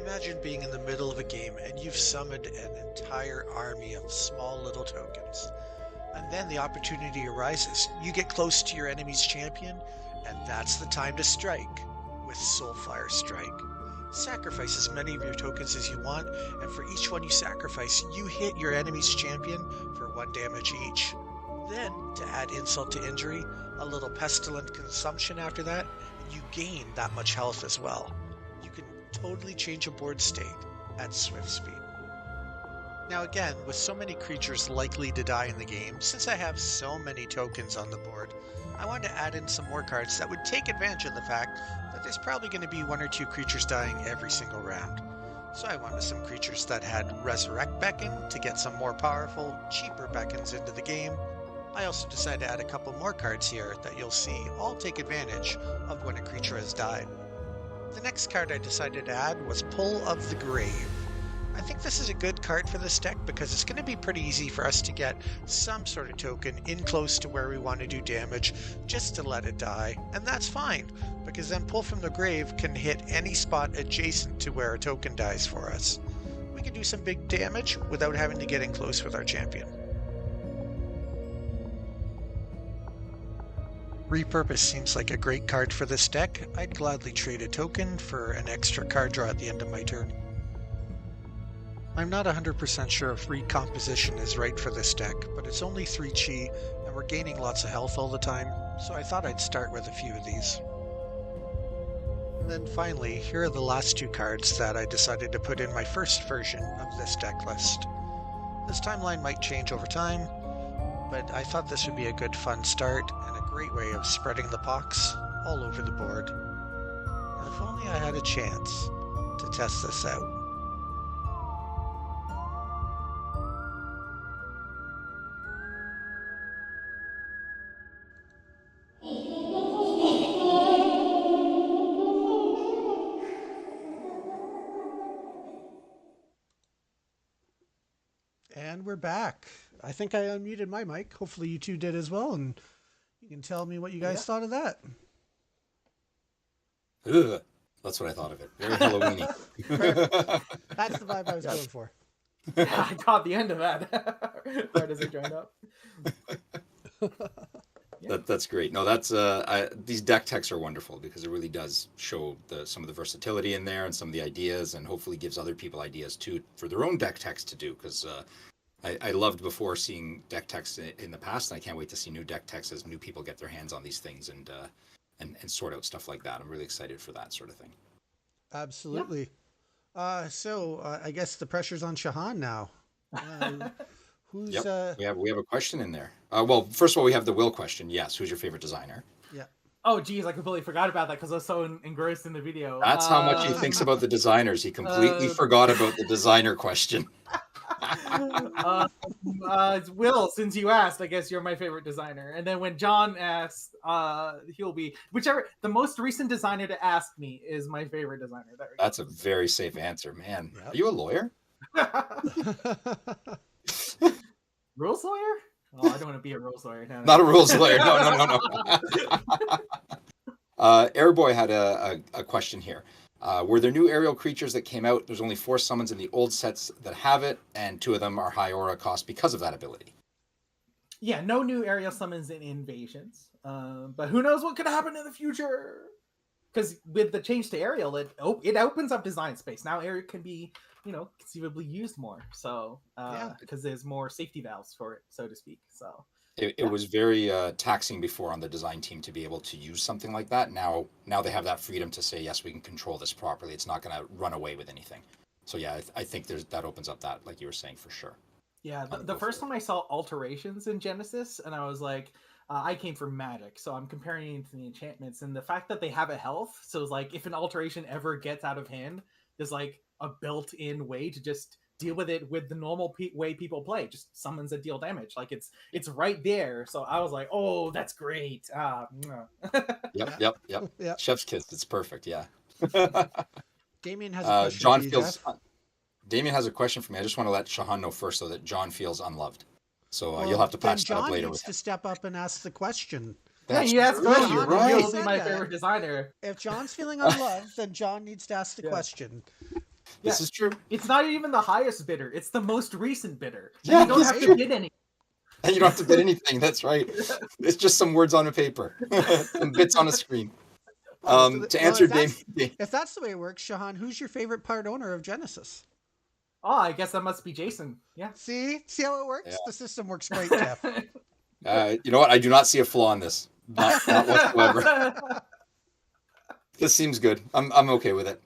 Imagine being in the middle of a game and you've summoned an entire army of small little tokens. And then the opportunity arises. You get close to your enemy's champion, and that's the time to strike with Soulfire Strike. Sacrifice as many of your tokens as you want, and for each one you sacrifice, you hit your enemy's champion for 1 damage each. Then, to add insult to injury, a little Pestilent Consumption after that, and you gain that much health as well. You can totally change a board state at swift speed. Now again, with so many creatures likely to die in the game, since I have so many tokens on the board, I wanted to add in some more cards that would take advantage of the fact that there's probably going to be 1 or 2 creatures dying every single round. So I wanted some creatures that had Resurrect Beckon to get some more powerful, cheaper beckons into the game. I also decided to add a couple more cards here that you'll see all take advantage of when a creature has died. The next card I decided to add was Pull of the Grave. I think this is a good card for this deck because it's going to be pretty easy for us to get some sort of token in close to where we want to do damage just to let it die, and that's fine because then Pull from the Grave can hit any spot adjacent to where a token dies for us. We can do some big damage without having to get in close with our champion. Repurpose seems like a great card for this deck. I'd gladly trade a token for an extra card draw at the end of my turn. I'm not 100% sure if Recomposition is right for this deck, but it's only 3 chi, and we're gaining lots of health all the time, so I thought I'd start with a few of these. And then finally, here are the last 2 cards that I decided to put in my first version of this deck list. This timeline might change over time, but I thought this would be a good fun start and a great way of spreading the pox all over the board. And if only I had a chance to test this out. And we're back. I think I unmuted my mic. Hopefully you 2 did as well, and you can tell me what you guys thought of that. Ugh, that's what I thought of it. Very Halloween-y. That's the vibe I was going for. I caught the end of that right as it joined up. That's great. No, that's these deck techs are wonderful because it really does show some of the versatility in there and some of the ideas, and hopefully gives other people ideas too for their own deck techs to do. Because I loved before seeing deck techs in the past, and I can't wait to see new deck techs as new people get their hands on these things and sort out stuff like that. I'm really excited for that sort of thing. Absolutely. So I guess the pressure's on Shahan now. Who's Yep. We have a question in there. Well, first of all, we have the Will question. Yes, who's your favorite designer? yeah. Oh, geez, I completely forgot about that because I was so engrossed in the video. That's how much he thinks about the designers. He completely forgot about the designer question. Will, since you asked, I guess you're my favorite designer. And then when John asked, he'll be whichever. The most recent designer to ask me is my favorite designer. There we go. That's a very safe answer, man. Yep. Are you a lawyer? Rules lawyer? Oh, I don't want to be a rules lawyer. No. Not a rules lawyer. No. Airboy had a question here. Were there new aerial creatures that came out? There's only 4 summons in the old sets that have it, and 2 of them are high aura cost because of that ability. Yeah, no new aerial summons in invasions. But who knows what could happen in the future? Because with the change to aerial, it opens up design space. Now aerial can be, conceivably used more. So because there's more safety valves for it, so to speak. So it was very taxing before on the design team to be able to use something like that. Now they have that freedom to say, yes, we can control this properly. It's not going to run away with anything. So yeah, I think that opens up that, like you were saying, for sure. Yeah, the first time I saw alterations in Genesis, and I was like, I came from Magic, so I'm comparing it to the enchantments, and the fact that they have a health, so it's like if an alteration ever gets out of hand, there's like a built-in way to just deal with it with the normal way people play, just summons that deal damage. Like it's right there. So I was like, oh, that's great. Yep. Chef's kiss. It's perfect. Yeah. Damien has a question. Damien has a question for me. I just want to let Shahan know first, so that John feels unloved. So you'll have to patch that up later. John needs to step up and ask the question. That's right. You're right. He'll be my favorite designer. If John's feeling unloved, then John needs to ask the question. This is true. It's not even the highest bidder. It's the most recent bidder. Yeah, you don't have to bid anything. And you don't have to bid anything. That's right. It's just some words on a paper, some bits on a screen. To answer Damien, if that's the way it works, Shahan, who's your favorite part owner of Genesis? Oh, I guess that must be Jason. Yeah. See how it works? Yeah. The system works great, Jeff. You know what? I do not see a flaw in this. Not whatsoever. This seems good. I'm okay with it.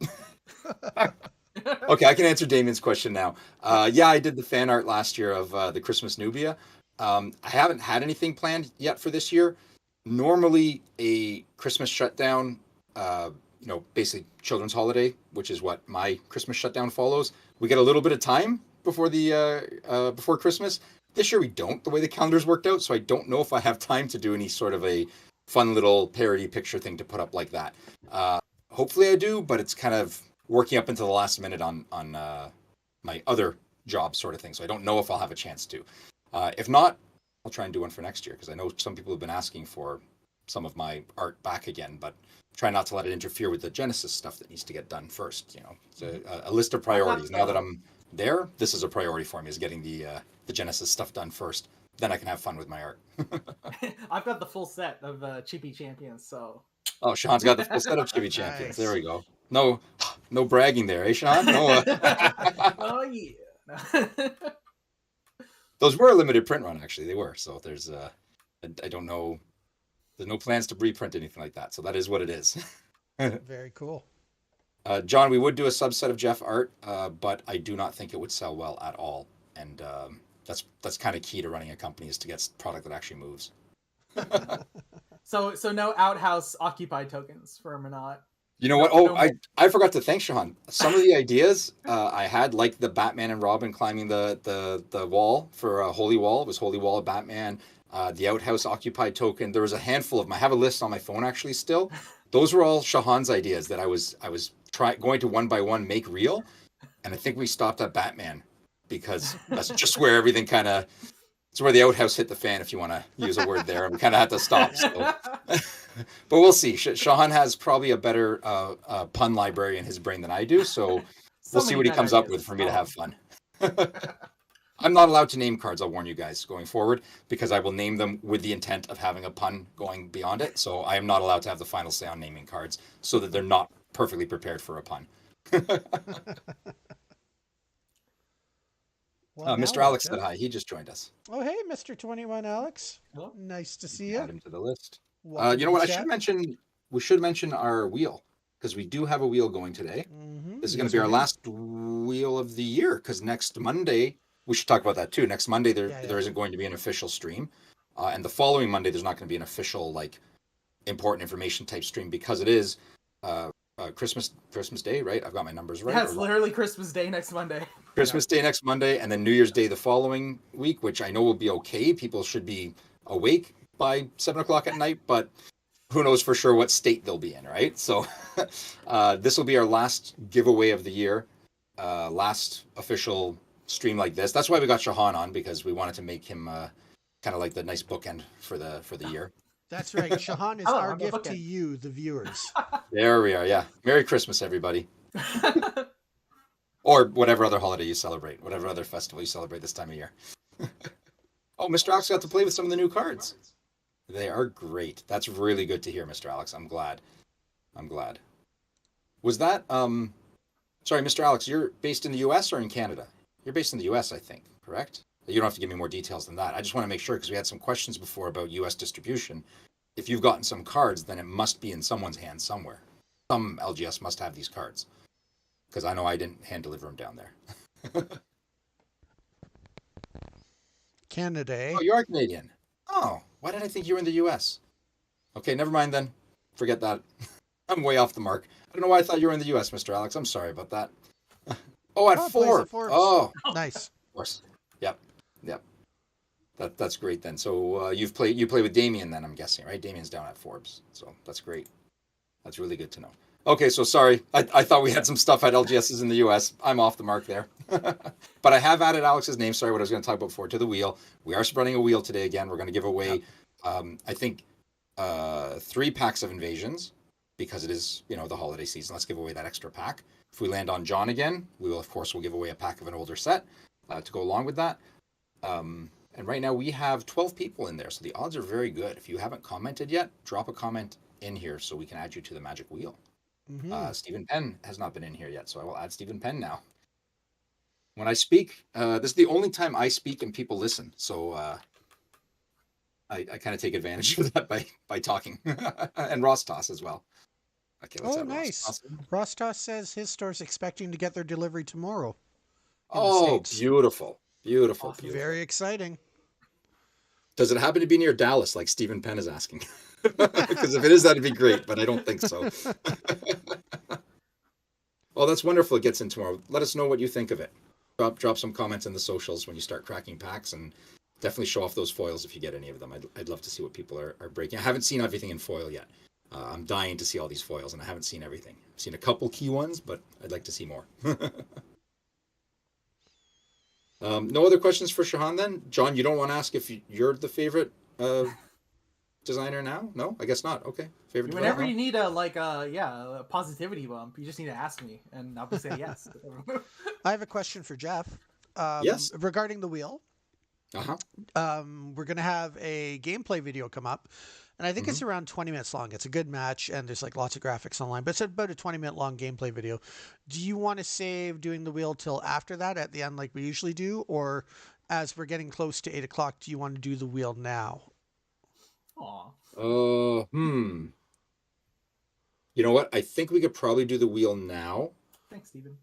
Okay, I can answer Damien's question now. Yeah, I did the fan art last year of the Christmas Nubia. I haven't had anything planned yet for this year. Normally, a Christmas shutdown, basically children's holiday, which is what my Christmas shutdown follows. We get a little bit of time before before Christmas. This year we don't, the way the calendar's worked out, so I don't know if I have time to do any sort of a fun little parody picture thing to put up like that. Hopefully I do, but it's kind of working up until the last minute on my other job sort of thing, so I don't know if I'll have a chance to. If not, I'll try and do one for next year, because I know some people have been asking for some of my art back again, but try not to let it interfere with the Genesis stuff that needs to get done first. It's a list of priorities. Now that I'm there, this is a priority for me, is getting the Genesis stuff done first. Then I can have fun with my art. I've got the full set of Chippy Champions, so... Oh, Sean's got the full set of Chippy Champions. Nice. There we go. No bragging there, eh, Sean? No. Oh, yeah. Those were a limited print run, actually. They were. So there's, I don't know. There's no plans to reprint anything like that. So that is what it is. Very cool. John, we would do a subset of Jeff art, but I do not think it would sell well at all. And that's kind of key to running a company, is to get product that actually moves. So no outhouse occupied tokens for Minot. You know what? Oh, I forgot to thank Shahan. Some of the ideas I had, like the Batman and Robin climbing the wall for Holy Wall. It was Holy Wall of Batman. The outhouse occupied token. There was a handful of them. I have a list on my phone actually still. Those were all Shahan's ideas that I was going to one by one make real. And I think we stopped at Batman, because that's just where everything kind of... It's where the outhouse hit the fan, if you want to use a word there. And we kind of had to stop. So. But we'll see. Shahan has probably a better pun library in his brain than I do. So we'll see what he comes up with for me to have fun. I'm not allowed to name cards, I'll warn you guys going forward, because I will name them with the intent of having a pun going beyond it. So I am not allowed to have the final say on naming cards so that they're not perfectly prepared for a pun. Well, Mr. now Alex what, said Jeff? hi. He just joined us. Oh, hey, Mr. 21 Alex. Hello? Nice to see you. Add him to the list. Welcome You to know what? the I should chat. mention. We should mention our wheel because we do have a wheel going today. Mhm. This is going Yes, to be we our do. last wheel of the year because next Monday we should talk about that too. Next Monday there Yeah. there isn't going to be an official stream, and the following Monday there's not going to be an official like important information type stream because it is Christmas Day, right? I've got my numbers right. Yeah, it's literally Christmas Day next Monday. Christmas Day next Monday, and then New Year's Day the following week, which I know will be okay. People should be awake by 7:00 at night, but who knows for sure what state they'll be in, right? So this will be our last giveaway of the year, last official stream like this. That's why we got Shahan on, because we wanted to make him kind of like the nice bookend for the year. That's right. Shahan is Hello, our I'm the gift to bookend. you, the viewers. There we are. Yeah. Merry Christmas, everybody. Or whatever other holiday you celebrate, whatever other festival you celebrate this time of year. Oh, Mr. Alex got to play with some of the new cards. They are great. That's really good to hear, Mr. Alex. I'm glad. Was that sorry, Mr. Alex, you're based in the US or in Canada? You're based in the US, I think, correct? You don't have to give me more details than that. I just want to make sure because we had some questions before about US distribution. If you've gotten some cards, then it must be in someone's hands somewhere. Some LGS must have these cards. Because I know I didn't hand deliver them down there. Canada, eh? Oh, you are Canadian. Oh, why did I think you were in the US? Okay, never mind then. Forget that. I'm way off the mark. I don't know why I thought you were in the US, Mr. Alex. I'm sorry about that. Oh, at Oh, plays Forbes. at Forbes. Oh, Nice. of course. Yep. That's great then. So you play with Damien then, I'm guessing, right? Damien's down at Forbes. So that's great. That's really good to know. Okay, so sorry. I thought we had some stuff at LGSs in the US. I'm off the mark there. But I have added Alex's name. Sorry, what I was going to talk about before, to the wheel. We are running a wheel today again. We're going to give away, I think, 3 packs of Invasions because it is, the holiday season. Let's give away that extra pack. If we land on John again, we will, of course, we'll give away a pack of an older set to go along with that. And right now we have 12 people in there, so the odds are very good. If you haven't commented yet, drop a comment in here so we can add you to the Magic Wheel. Mm-hmm. Stephen Penn has not been in here yet, so I will add Stephen Penn now. When I speak, this is the only time I speak and people listen, so I kind of take advantage of that by talking. And Ross Toss as well. Okay, let's add Nice. Ross Toss. Rostos says his store's expecting to get their delivery tomorrow. in the Oh, States. beautiful. Awesome. Very exciting. Does it happen to be near Dallas, like Stephen Penn is asking? Because if it is, that'd be great, but I don't think so. Well, that's wonderful. It gets in tomorrow. Let us know what you think of it. Drop some comments in the socials when you start cracking packs, and definitely show off those foils if you get any of them. I'd love to see what people are breaking. I haven't seen everything in foil yet. I'm dying to see all these foils, and I haven't seen everything. I've seen a couple key ones, but I'd like to see more. No other questions for Shahan then? John, you don't want to ask if you're the favorite designer now? No, I guess not. Okay, favorite. Whenever developer? you need a positivity bump, you just need to ask me, and I'll be saying yes. I have a question for Jeff. Yes. Regarding the wheel. Uh-huh. We're going to have a gameplay video come up, and I think it's around 20 minutes long. It's a good match, and there's like lots of graphics online, but it's about a 20-minute long gameplay video. Do you want to save doing the wheel till after that at the end like we usually do, or as we're getting close to 8 o'clock, do you want to do the wheel now? Aw. You know what? I think we could probably do the wheel now. Thanks, Steven.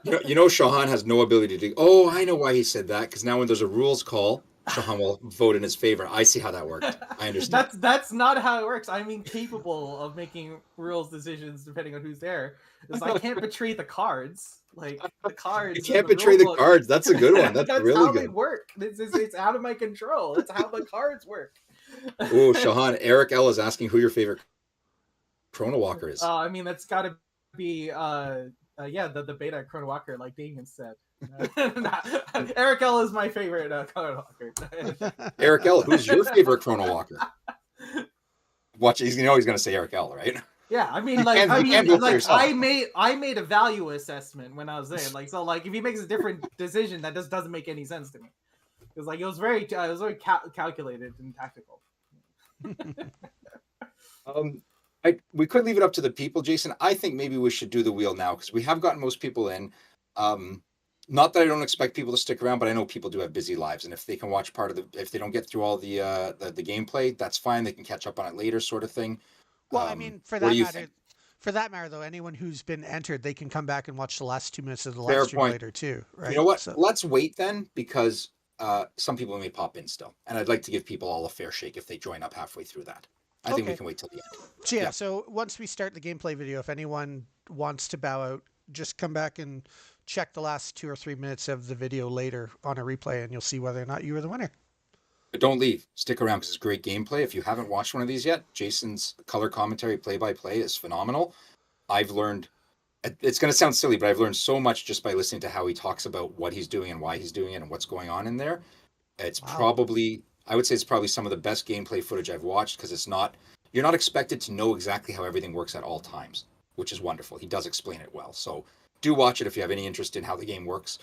You know, Shahan has no ability to. Oh, I know why he said that. Because now when there's a rules call, Shahan will vote in his favor. I see how that worked. I understand. That's not how it works. I'm incapable of making rules decisions depending on who's there. Because I can't betray the cards. Like the cards. You can't the betray the rulebook. cards. That's a good one. That's really how good. they work. It's out of my control. That's how the cards work. Oh, Shahan, Eric L is asking who your favorite Chrono Walker is. I mean, that's got to be the beta Chrono Walker, like Damien said. Eric L is my favorite Chrono Walker. Eric L, who's your favorite Chrono Walker? Watch, he's going to say Eric L, right? Yeah, I mean, You like, can vote for yourself. I made a value assessment when I was there. Like, so, like, if he makes a different decision, that just doesn't make any sense to me. Because, like, it was very calculated and tactical. We could leave it up to the people, Jason. I think maybe we should do the wheel now because we have gotten most people in. Not that I don't expect people to stick around, but I know people do have busy lives, and if they can watch part of if they don't get through all the gameplay, that's fine. They can catch up on it later, sort of thing. Well, I mean, what do you think? for that matter, though, anyone who's been entered, they can come back and watch the last 2 minutes of the Fair live stream point. later too, right? You know what? So, Let's wait then, because some people may pop in still, and I'd like to give people all a fair shake if they join up halfway through that. I think we can wait till the end. so yeah, so once we start the gameplay video, if anyone wants to bow out, just come back and check the last 2 or 3 minutes of the video later on a replay, and you'll see whether or not you were the winner. But don't leave. Stick around because it's great gameplay. If you haven't watched one of these yet, Jason's color commentary play-by-play is phenomenal. I've learned, it's going to sound silly, but I've learned so much just by listening to how he talks about what he's doing and why he's doing it and what's going on in there. It's probably, I would say it's probably some of the best gameplay footage I've watched because you're not expected to know exactly how everything works at all times, which is wonderful. He does explain it well. So do watch it if you have any interest in how the game works.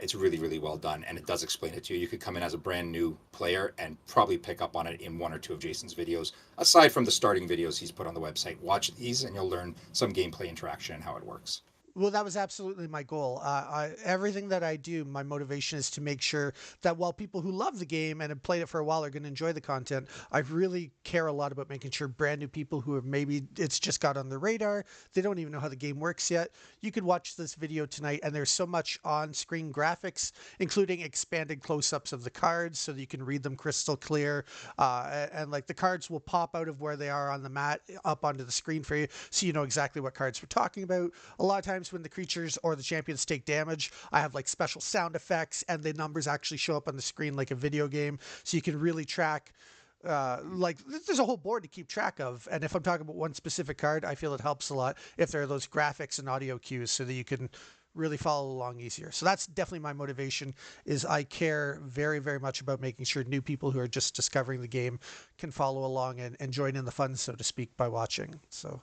It's really, really well done, and it does explain it to you. You could come in as a brand new player and probably pick up on it in 1 or 2 of Jason's videos. Aside from the starting videos he's put on the website, watch these and you'll learn some gameplay interaction and how it works. Well, that was absolutely my goal. Everything that I do, my motivation is to make sure that while people who love the game and have played it for a while are going to enjoy the content, I really care a lot about making sure brand new people who have maybe it's just got on their radar, they don't even know how the game works yet. You could watch this video tonight, and there's so much on-screen graphics, including expanded close-ups of the cards so that you can read them crystal clear. And like the cards will pop out of where they are on the mat up onto the screen for you, so you know exactly what cards we're talking about. A lot of times when the creatures or the champions take damage, I have like special sound effects and the numbers actually show up on the screen like a video game, so you can really track like there's a whole board to keep track of. And if I'm talking about one specific card, I feel it helps a lot if there are those graphics and audio cues so that you can really follow along easier. So that's definitely my motivation, is I care very, very much about making sure new people who are just discovering the game can follow along and join in the fun, so to speak, by watching. So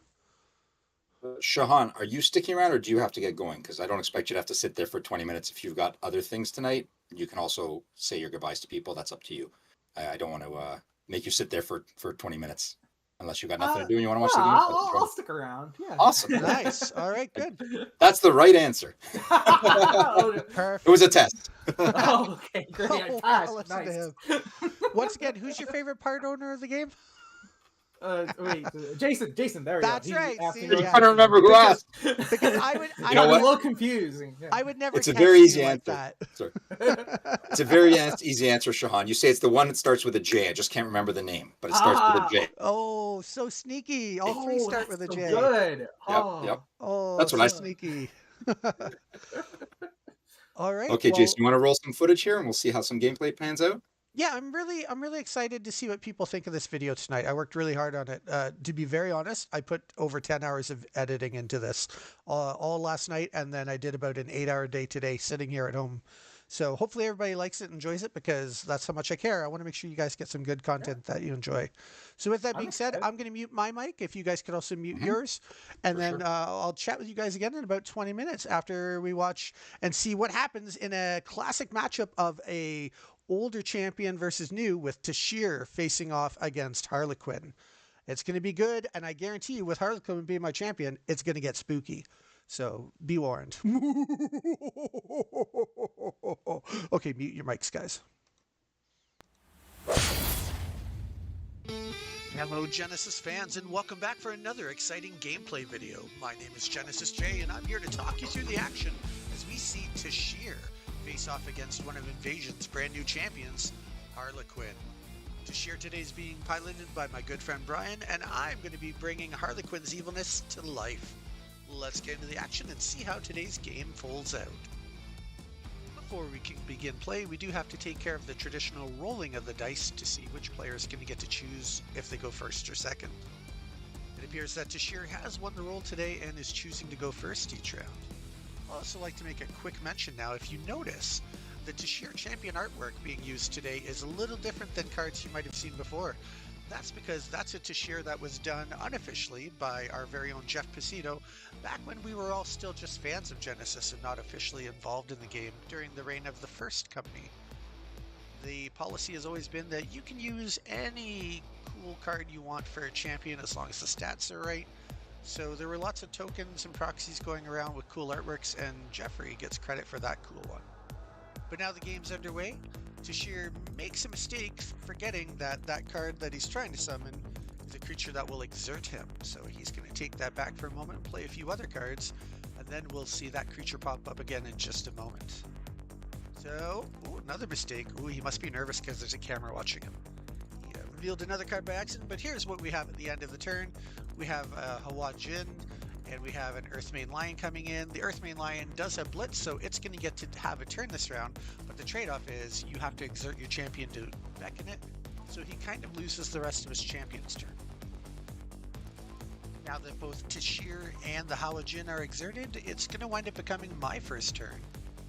Shahan, are you sticking around or do you have to get going? Because I don't expect you to have to sit there for 20 minutes if you've got other things tonight. You can also say your goodbyes to people. That's up to you. I don't want to make you sit there for 20 minutes unless you've got nothing to do and you want to watch the game. I'll stick around. Yeah. Awesome. nice. All right, good. That's the right answer. Perfect. It was a test. Oh, okay, great. I passed. Listen to Nice. him. Once again, who's your favorite part owner of the game? Wait, Jason. There we go. That's right. See, I'm trying to remember who asked. Because I would, You know I'm what? a little confusing. Yeah. I would never. It's a catch very you easy like answer. that. Sorry. It's a very easy answer, Shahan. You say it's the one that starts with a J. I just can't remember the name, but it starts with a J. Oh, so sneaky! All three start with a J. Good. Yep. Oh, That's what so I sneaky. All right. Okay, well, Jason, you want to roll some footage here and we'll see how some gameplay pans out? Yeah, I'm really excited to see what people think of this video tonight. I worked really hard on it. To be very honest, I put over 10 hours of editing into this all last night, and then I did about an 8-hour day today sitting here at home. So hopefully everybody likes it and enjoys it, because that's how much I care. I want to make sure you guys get some good content that you enjoy. So with that being said, I'm going to mute my mic. If you guys could also mute yours, and then I'll chat with you guys again in about 20 minutes after we watch and see what happens in a classic matchup of a older champion versus new, with Tashir facing off against Harlequin. It's going to be good, and I guarantee you, with Harlequin being my champion, it's going to get spooky. So be warned. Okay, mute your mics, guys. Hello, Genesis fans, and welcome back for another exciting gameplay video. My name is Genesis J, and I'm here to talk you through the action as we see Tashir face off against one of Invasion's brand new champions, Harlequin. Tashir today is being piloted by my good friend Brian, and I'm going to be bringing Harlequin's evilness to life. Let's get into the action and see how today's game folds out. Before we can begin play, we do have to take care of the traditional rolling of the dice to see which player is going to get to choose if they go first or second. It appears that Tashir has won the roll today and is choosing to go first each round. I'd also like to make a quick mention now. If you notice, the Tashir champion artwork being used today is a little different than cards you might have seen before. That's because that's a Tashir that was done unofficially by our very own Jeff Pacito back when we were all still just fans of Genesis and not officially involved in the game during the reign of the first company. The policy has always been that you can use any cool card you want for a champion as long as the stats are right. So there were lots of tokens and proxies going around with cool artworks, and Jeffrey gets credit for that cool one. But now the game's underway. Tashir makes a mistake forgetting that that card that he's trying to summon is a creature that will exert him. So he's going to take that back for a moment, play a few other cards, and then we'll see that creature pop up again in just a moment. So, another mistake. He must be nervous because there's a camera watching him. He revealed another card by accident, but here's what we have at the end of the turn. We have a Hawa Jin, and we have an Earthmane Lion coming in. The Earthmane Lion does have Blitz, so it's going to get to have a turn this round, but the trade-off is you have to exert your champion to beckon it, so he kind of loses the rest of his champion's turn. Now that both Tashir and the Hawa Jin are exerted, it's going to wind up becoming my first turn.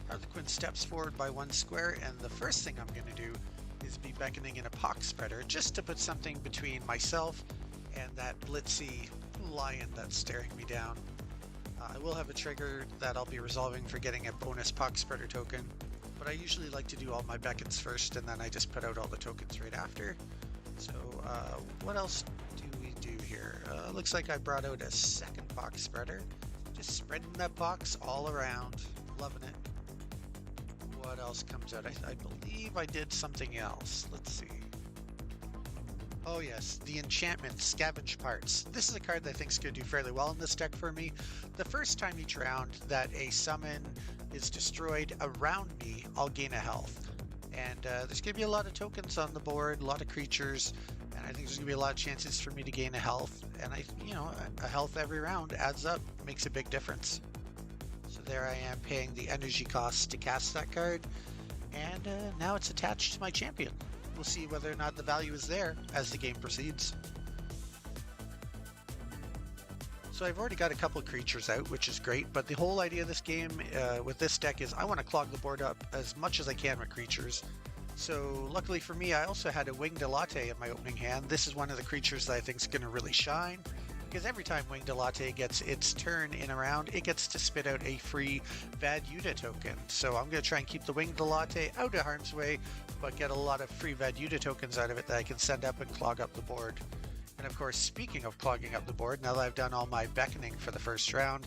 Harlequin steps forward by 1 square, and the first thing I'm going to do is be beckoning in a Pox Spreader, just to put something between myself and that blitzy lion that's staring me down. I will have a trigger that I'll be resolving for getting a bonus Pox Spreader token, but I usually like to do all my beckons first, and then I just put out all the tokens right after. So what else do we do here? Looks like I brought out a second Pox Spreader, just spreading that Pox all around. Loving it. What else comes out? I believe I did something else. Let's see. Oh yes, the enchantment Scavenge Parts. This is a card that I think is going to do fairly well in this deck for me. The first time each round that a summon is destroyed around me, I'll gain a health. And there's going to be a lot of tokens on the board, a lot of creatures, and I think there's going to be a lot of chances for me to gain a health. And a health every round adds up, makes a big difference. So there I am paying the energy costs to cast that card, and now it's attached to my champion. We'll see whether or not the value is there as the game proceeds. So I've already got a couple creatures out, which is great, but the whole idea of this game with this deck is I want to clog the board up as much as I can with creatures. So luckily for me, I also had a Winged Elate in my opening hand. This is one of the creatures that I think is going to really shine, because every time Winged Elate gets its turn in a round, it gets to spit out a free Vad Yuta token. So I'm going to try and keep the Winged Elate out of harm's way, but get a lot of free Vad Yuta tokens out of it that I can send up and clog up the board. And of course, speaking of clogging up the board, now that I've done all my beckoning for the first round,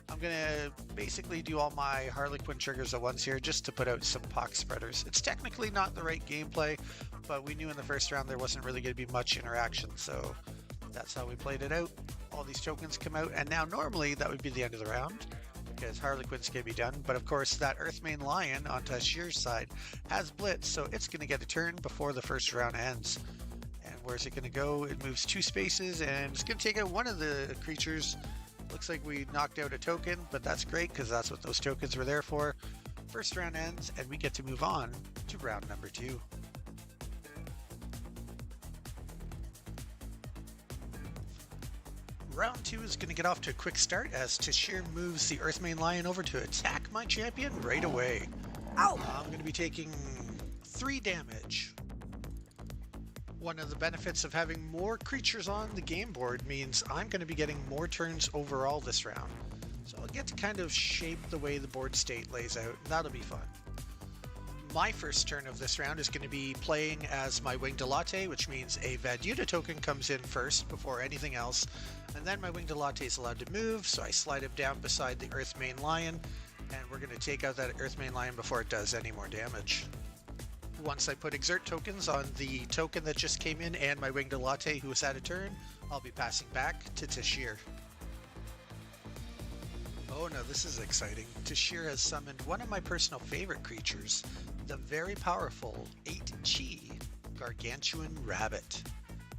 I'm going to basically do all my Harlequin triggers at once here just to put out some Pox Spreaders. It's technically not the right gameplay, but we knew in the first round there wasn't really going to be much interaction, so that's how we played it out. All these tokens come out, and now normally that would be the end of the round, because Harlequin's going to be done, but of course that Earthmane Lion on Tashir's side has Blitz, so it's going to get a turn before the first round ends. And where's it going to go? It moves 2 spaces, and it's going to take out one of the creatures. Looks like we knocked out a token, but that's great because that's what those tokens were there for. First round ends, and we get to move on to round number 2. Round 2 is going to get off to a quick start as Tashir moves the Earthmane Lion over to attack my champion right away. Ow! I'm going to be taking 3 damage. One of the benefits of having more creatures on the game board means I'm going to be getting more turns overall this round. So I'll get to kind of shape the way the board state lays out, and that'll be fun. My first turn of this round is going to be playing as my Winged Elate, which means a Vad Yuta token comes in first before anything else, and then my Winged Elate is allowed to move, so I slide him down beside the Earthmane Lion, and we're going to take out that Earthmane Lion before it does any more damage. Once I put exert tokens on the token that just came in and my Winged Elate who has had a turn, I'll be passing back to Tashir. Oh no, this is exciting. Tashir has summoned one of my personal favorite creatures, the very powerful 8-Chi Gargantuan Rabbit.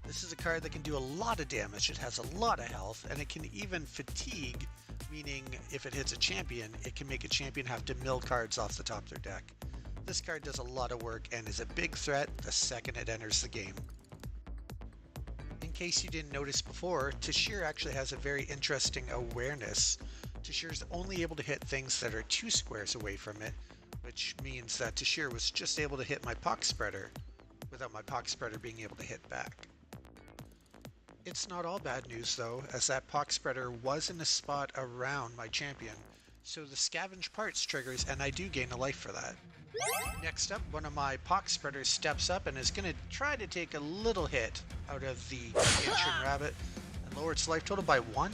This is a card that can do a lot of damage, it has a lot of health, and it can even fatigue, meaning if it hits a champion, it can make a champion have to mill cards off the top of their deck. This card does a lot of work and is a big threat the second it enters the game. In case you didn't notice before, Tashir actually has a very interesting awareness. Tashir's only able to hit things that are 2 squares away from it, which means that Tashir was just able to hit my Pox Spreader without my Pox Spreader being able to hit back. It's not all bad news though, as that pox spreader was in a spot around my champion, so the scavenge parts triggers and I do gain a life for that. Next up, one of my pox spreaders steps up and is going to try to take a little hit out of the gargantuan rabbit and lower its life total by 1.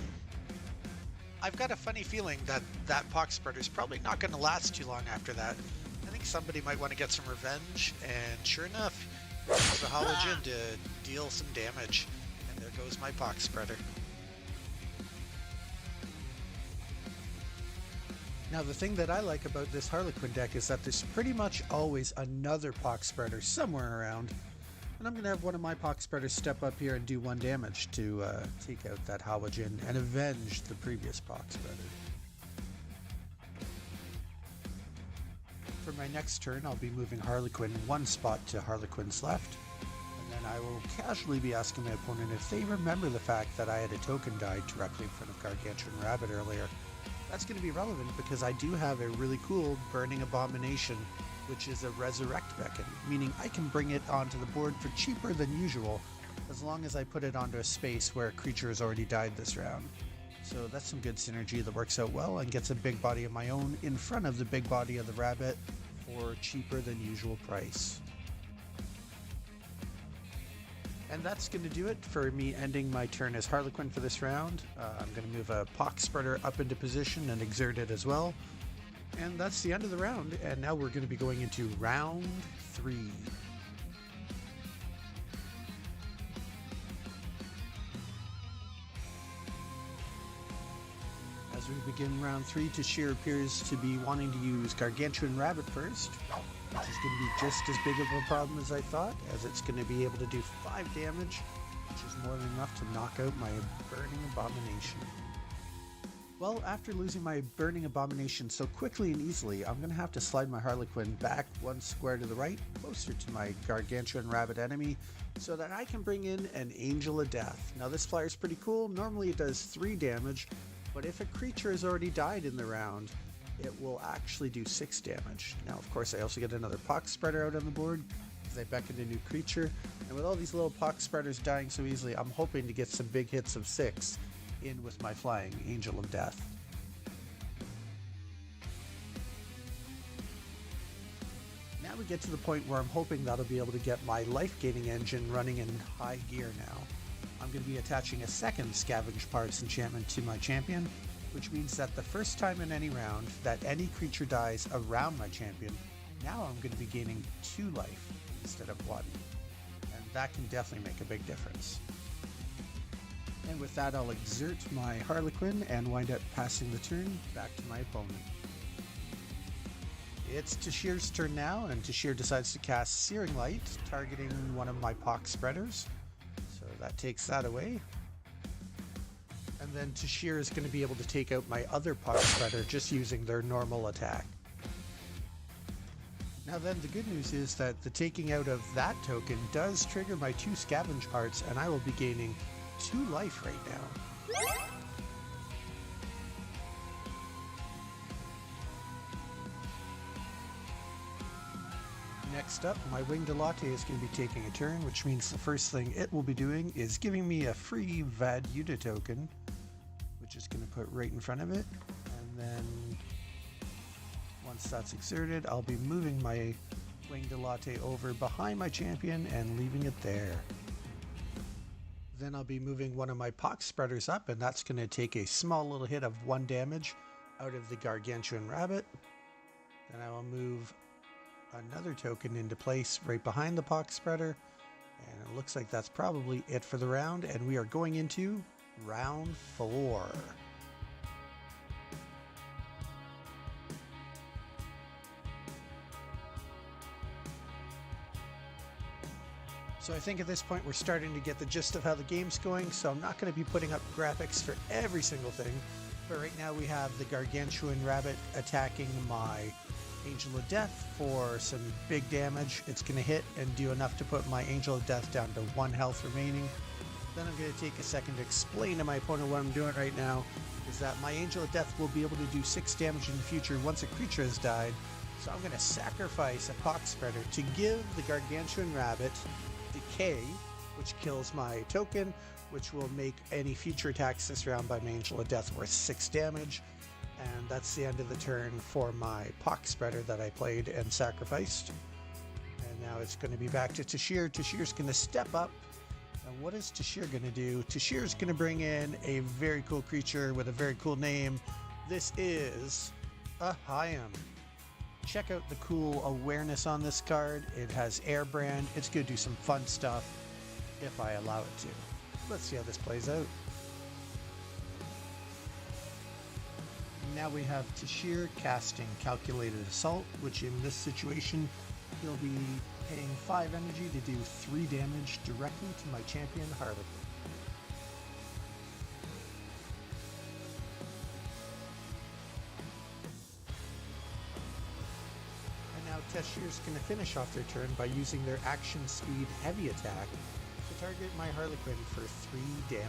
I've got a funny feeling that that pox spreader is probably not going to last too long after that. I think somebody might want to get some revenge, and sure enough, use the halogen to deal some damage. And there goes my pox spreader. Now the thing that I like about this Harlequin deck is that there's pretty much always another pox spreader somewhere around. And I'm going to have one of my pox spreaders step up here and do 1 damage to take out that halogen and avenge the previous pox spreader. For my next turn, I'll be moving Harlequin 1 spot to Harlequin's left. And then I will casually be asking my opponent if they remember the fact that I had a token die directly in front of Gargantuan Rabbit earlier. That's going to be relevant because I do have a really cool Burning Abomination, which is a Resurrect Beacon, meaning I can bring it onto the board for cheaper than usual, as long as I put it onto a space where a creature has already died this round. So that's some good synergy that works out well and gets a big body of my own in front of the big body of the rabbit for cheaper than usual price. And that's going to do it for me ending my turn as Harlequin for this round. I'm going to move a pox spreader up into position and exert it as well. And that's the end of the round, and now we're going to be going into round 3. As we begin round 3, Tashir appears to be wanting to use Gargantuan Rabbit first, which is going to be just as big of a problem as I thought, as it's going to be able to do 5 damage, which is more than enough to knock out my Burning Abomination. Well, after losing my Burning Abomination so quickly and easily, I'm going to have to slide my Harlequin back 1 square to the right, closer to my Gargantuan Rabbit enemy, so that I can bring in an Angel of Death. Now this flyer is pretty cool. Normally it does 3 damage, but if a creature has already died in the round, it will actually do 6 damage. Now of course I also get another pox spreader out on the board, because I beckoned a new creature, and with all these little pox spreaders dying so easily, I'm hoping to get some big hits of 6. In with my flying Angel of Death. Now we get to the point where I'm hoping that I'll be able to get my life-gaining engine running in high gear now. I'm going to be attaching a second Scavenge Parts enchantment to my champion, which means that the first time in any round that any creature dies around my champion, now I'm going to be gaining 2 life instead of 1. And that can definitely make a big difference. And with that, I'll exert my Harlequin and wind up passing the turn back to my opponent. It's Tashir's turn now, and Tashir decides to cast Searing Light, targeting one of my pox spreaders. So that takes that away. And then Tashir is going to be able to take out my other pox spreader just using their normal attack. Now then, the good news is that the taking out of that token does trigger my 2 Scavenge Parts, and I will be gaining 2 life right now. Next up, my Winged Elote is going to be taking a turn, which means the first thing it will be doing is giving me a free Vadyuta token, which is going to put right in front of it. And then once that's exerted, I'll be moving my Winged Elote over behind my champion and leaving it there. Then I'll be moving one of my pox spreaders up, and that's going to take a small little hit of 1 damage out of the Gargantuan Rabbit. Then I will move another token into place right behind the pox spreader, and it looks like that's probably it for the round, and we are going into round 4. So I think at this point we're starting to get the gist of how the game's going, so I'm not going to be putting up graphics for every single thing. But right now we have the Gargantuan Rabbit attacking my Angel of Death for some big damage. It's going to hit and do enough to put my Angel of Death down to 1 health remaining. Then I'm going to take a second to explain to my opponent what I'm doing right now, is that my Angel of Death will be able to do 6 damage in the future once a creature has died. So I'm going to sacrifice a pox spreader to give the Gargantuan Rabbit Decay, which kills my token, which will make any future attacks this round by my Angel of Death worth 6 damage. And that's the end of the turn for my Pock Spreader that I played and sacrificed. And now it's going to be back to Tashir. Tashir's going to step up. And what is Tashir going to do? Tashir's going to bring in a very cool creature with a very cool name. This is a Hyam. Check out the cool awareness on this card. It has Air Brand. It's going to do some fun stuff if I allow it to. Let's see how this plays out. Now we have Tashir casting Calculated Assault, which in this situation, he'll be paying 5 energy to do 3 damage directly to my champion Harlequin. And now Tashir's going to finish off their turn by using their action speed heavy attack to target my Harlequin for 3 damage.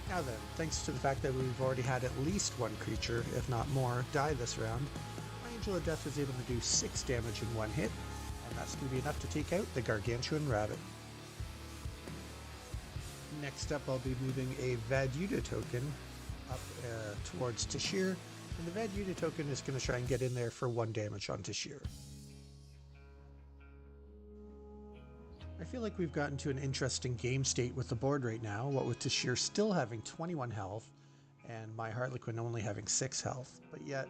Now then, thanks to the fact that we've already had at least one creature, if not more, die this round, my Angel of Death is able to do 6 damage in one hit, and that's going to be enough to take out the Gargantuan Rabbit. Next up, I'll be moving a Vaduta token up towards Tashir, and the Vaduta token is going to try and get in there for 1 damage on Tashir. I feel like we've gotten to an interesting game state with the board right now, what with Tashir still having 21 health and my Harlequin only having 6 health, but yet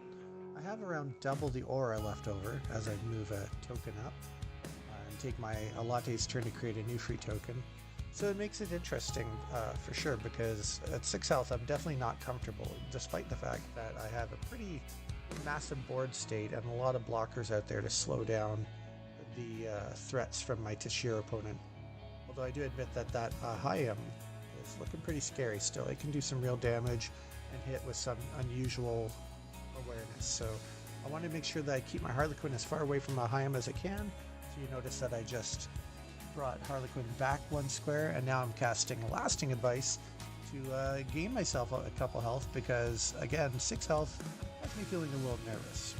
I have around double the aura left over as I move a token up and take my Alate's turn to create a new free token. So it makes it interesting for sure, because at 6 health I'm definitely not comfortable, despite the fact that I have a pretty massive board state and a lot of blockers out there to slow down the threats from my Tashir opponent. Although I do admit that Hyam is looking pretty scary still. It can do some real damage and hit with some unusual awareness. So I want to make sure that I keep my Harlequin as far away from Hyam as I can. So you notice that I just brought Harlequin back 1 square, and now I'm casting Lasting Advice to gain myself a couple health, because again, 6 health has me feeling a little nervous.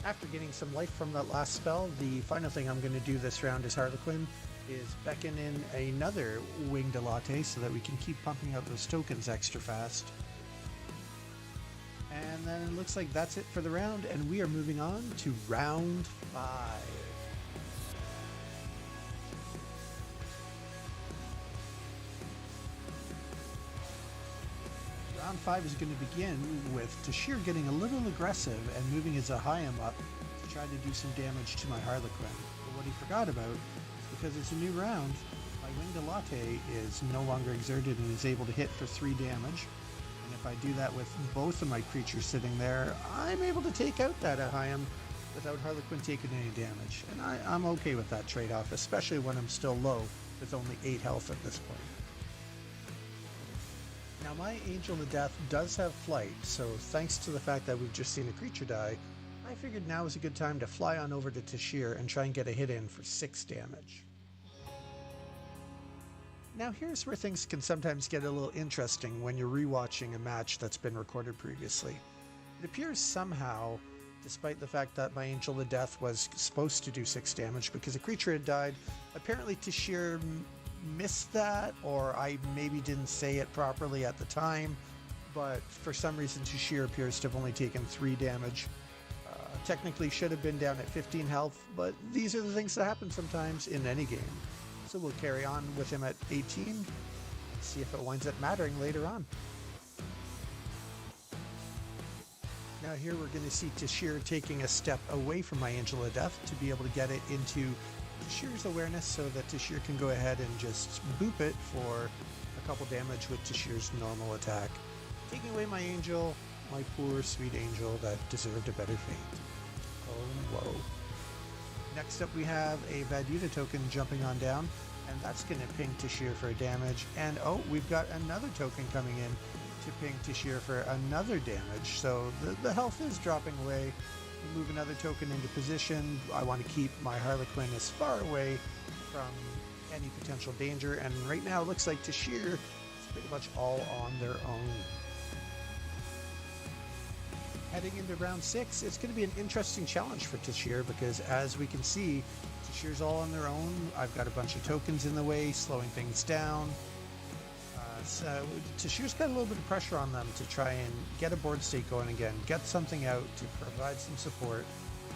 After getting some life from that last spell, the final thing I'm going to do this round as Harlequin is beckon in another Winged Elate so that we can keep pumping out those tokens extra fast. And then it looks like that's it for the round, and we are moving on to round 5. Round 5 is going to begin with Tashir getting a little aggressive and moving his Hyam up to try to do some damage to my Harlequin. But what he forgot about is, because it's a new round, my Winged Elate is no longer exerted and is able to hit for 3 damage. And if I do that with both of my creatures sitting there, I'm able to take out that Hyam without Harlequin taking any damage. And I'm okay with that trade-off, especially when I'm still low with only 8 health at this point. Now my Angel of Death does have flight, so thanks to the fact that we've just seen a creature die, I figured now is a good time to fly on over to Tashir and try and get a hit in for 6 damage. Now here's where things can sometimes get a little interesting when you're rewatching a match that's been recorded previously. It appears somehow, despite the fact that my Angel of Death was supposed to do 6 damage because a creature had died, apparently Tashir missed that, or I maybe didn't say it properly at the time, but for some reason Tashir appears to have only taken 3 damage. Technically should have been down at 15 health, but these are the things that happen sometimes in any game. So we'll carry on with him at 18 and see if it winds up mattering later on. Now here we're going to see Tashir taking a step away from my Angel of Death to be able to get it into Tashir's awareness so that Tashir can go ahead and just boop it for a couple damage with Tashir's normal attack, taking away my angel, my poor sweet angel that deserved a better fate. Oh, whoa. Next up we have a Vaduta token jumping on down, and that's going to ping Tashir for damage, and oh, we've got another token coming in to ping Tashir for another damage, so the health is dropping away, Move another token into position. I want to keep my Harlequin as far away from any potential danger, and right now it looks like Tashir is pretty much all on their own. Heading into round 6, it's going to be an interesting challenge for Tashir because, as we can see, Tashir's all on their own. I've got a bunch of tokens in the way, slowing things down. So Tashir's got a little bit of pressure on them to try and get a board state going again, get something out to provide some support.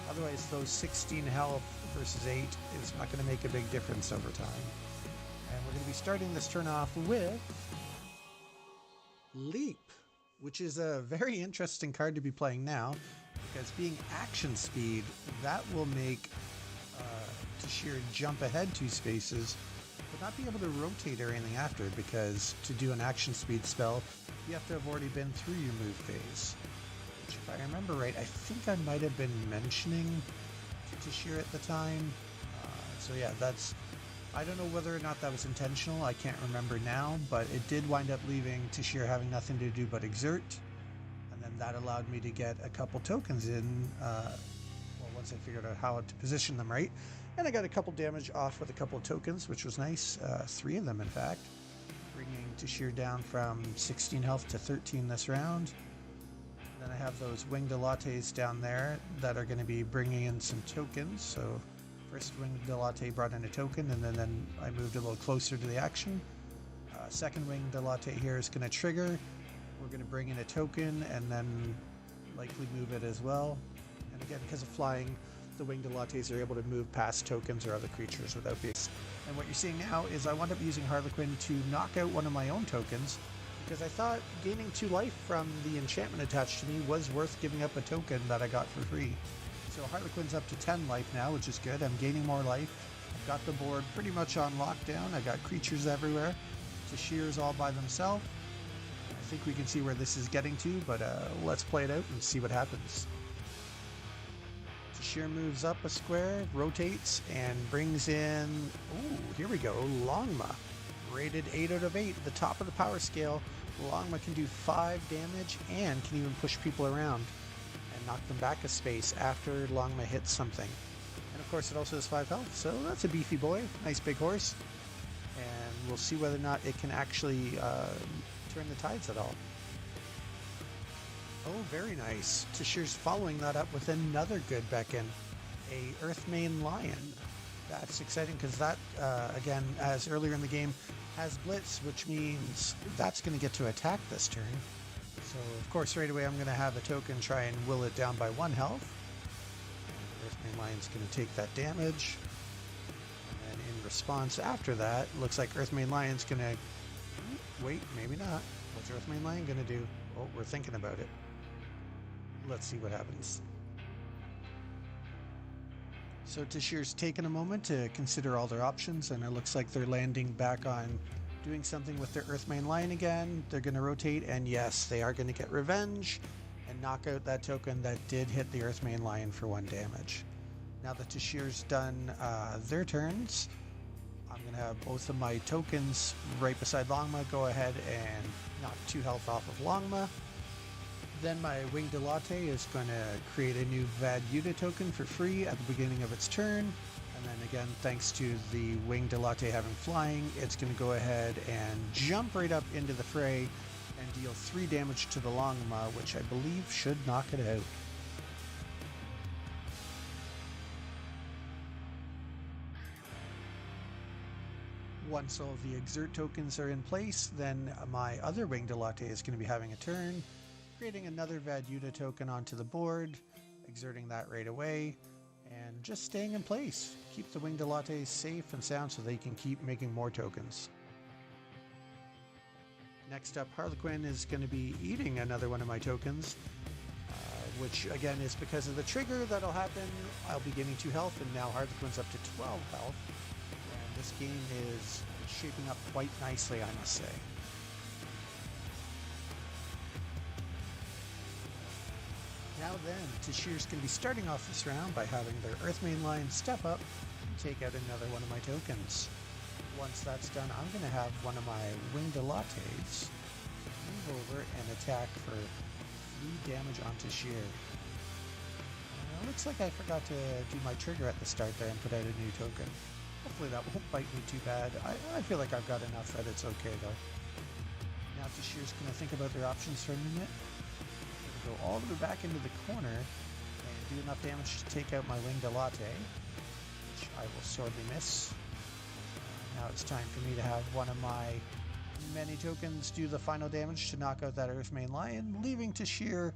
Otherwise, those 16 health versus 8 is not going to make a big difference over time. And we're going to be starting this turn off with Leap, which is a very interesting card to be playing now, because being action speed, that will make Tashir jump ahead 2 spaces, but not be able to rotate or anything after, because to do an action speed spell, you have to have already been through your move phase. Which, if I remember right, I think I might have been mentioning to Tashir at the time. So yeah, I don't know whether or not that was intentional, I can't remember now, but it did wind up leaving Tashir having nothing to do but exert, and then that allowed me to get a couple tokens in, once I figured out how to position them right. And I got a couple damage off with a couple of tokens, which was nice, 3 of them in fact, bringing Tashir down from 16 health to 13 this round. And then I have those Winged Lattes down there that are going to be bringing in some tokens, so first Winged Latte brought in a token, and then I moved a little closer to the action. Second Winged Latte here is going to trigger. We're going to bring in a token and then likely move it as well. And again, because of flying, the Winged Lattes are able to move past tokens or other creatures without being... And what you're seeing now is I wound up using Harlequin to knock out one of my own tokens, because I thought gaining 2 life from the enchantment attached to me was worth giving up a token that I got for free. So Harlequin's up to 10 life now, which is good. I'm gaining more life. I've got the board pretty much on lockdown. I got creatures everywhere. Tashir's all by themselves. I think we can see where this is getting to, but let's play it out and see what happens. Tashir moves up a square, rotates, and brings in... Ooh, here we go. Longma. Rated 8 out of 8, the top of the power scale. Longma can do 5 damage and can even push people around and knock them back a space after Longma hits something. And of course it also has 5 health, so that's a beefy boy. Nice big horse. And we'll see whether or not it can actually turn the tides at all. Oh, very nice. Tashir's following that up with another good beckon. A Earthmane Lion. That's exciting because that, again, as earlier in the game, has Blitz, which means that's going to get to attack this turn. So, of course, right away I'm going to have a token try and will it down by 1 health. And Earthmane Lion's going to take that damage. And then in response after that, looks like Earthmane Lion's going to... Wait, maybe not. What's Earthmane Lion going to do? Oh, we're thinking about it. Let's see what happens. So Tashir's taken a moment to consider all their options, and it looks like they're landing back on doing something with their Earthmane Lion again. They're going to rotate, and yes, they are going to get revenge and knock out that token that did hit the Earthmane Lion for 1 damage. Now that Tashir's done their turns, I'm going to have both of my tokens right beside Longma go ahead and knock 2 health off of Longma. Then my Winged Latte is going to create a new Vad Yuta token for free at the beginning of its turn. And then again, thanks to the Winged Latte having flying, it's going to go ahead and jump right up into the fray and deal 3 damage to the Longma, which I believe should knock it out. Once all the Exert tokens are in place, then my other Winged Latte is going to be having a turn, creating another Vad Yuta token onto the board, exerting that right away, and just staying in place. Keep the Winged Lattes safe and sound so they can keep making more tokens. Next up, Harlequin is going to be eating another one of my tokens, which again is because of the trigger that'll happen. I'll be gaining 2 health, and now Harlequin's up to 12 health. And this game is shaping up quite nicely, I must say. Now then, Tashir's going to be starting off this round by having their Earthmane Lion step up and take out another one of my tokens. Once that's done, I'm going to have one of my Winged Lattes move over and attack for 3 damage on Tashir. looks like I forgot to do my trigger at the start there and put out a new token. Hopefully that won't bite me too bad. I feel like I've got enough that it's okay though. Now Tashir's going to think about their options for a minute. Go all the way back into the corner and do enough damage to take out my Winged Latte, which I will sorely miss. Now it's time for me to have one of my many tokens do the final damage to knock out that Earthmane Lion, leaving Tashir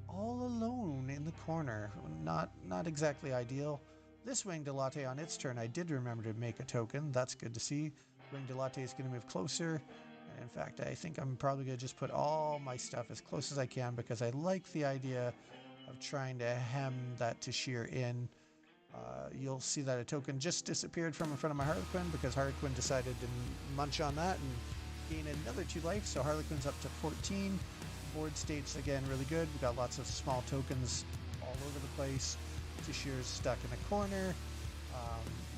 all alone in the corner. Not exactly ideal. This Winged Latte on its turn, I did remember to make a token. That's good to see. Winged Latte is going to move closer. And in fact, I think I'm probably going to just put all my stuff as close as I can because I like the idea of trying to hem that Tashir in. You'll see that a token just disappeared from in front of my Harlequin because Harlequin decided to munch on that and gain another 2 life. So Harlequin's up to 14. Board state's again really good. We got lots of small tokens all over the place. Tashir's stuck in a corner.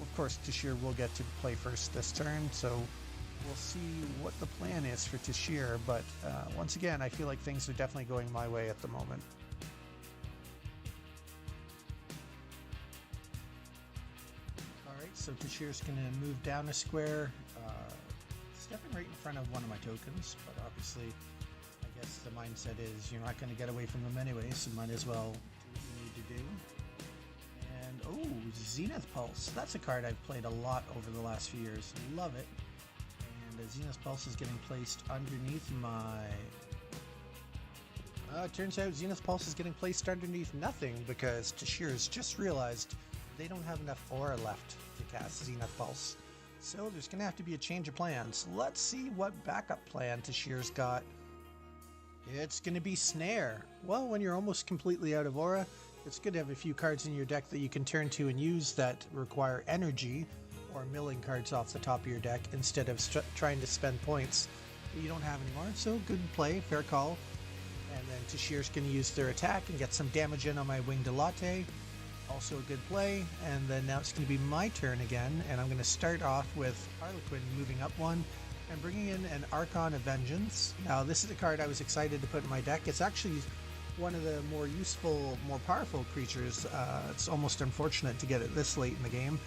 Of course, Tashir will get to play first this turn, so we'll see what the plan is for Tashir. But once again, I feel like things are definitely going my way at the moment. Alright, so Tashir's going to move down a square, stepping right in front of one of my tokens, but obviously I guess the mindset is you're not going to get away from them anyway, so might as well do what you need to do. And oh, Zenith Pulse. That's a card I've played a lot over the last few years. Love it. And Zenith Pulse is getting placed underneath my... it turns out Zenith Pulse is getting placed underneath nothing because Tashir's just realized they don't have enough aura left to cast Zenith Pulse. So there's going to have to be a change of plans. Let's see what backup plan Tashir's got. It's going to be Snare. Well, when you're almost completely out of aura, it's good to have a few cards in your deck that you can turn to and use that require energy or milling cards off the top of your deck instead of trying to spend points that you don't have anymore. So good play, fair call. And then Tashir's going to use their attack and get some damage in on my Winged Latte. Also a good play. And then now it's going to be my turn again, and I'm going to start off with Harlequin moving up one and bringing in an Archon of Vengeance. Now this is a card I was excited to put in my deck. It's actually one of the more useful, more powerful creatures. It's almost unfortunate to get it this late in the game.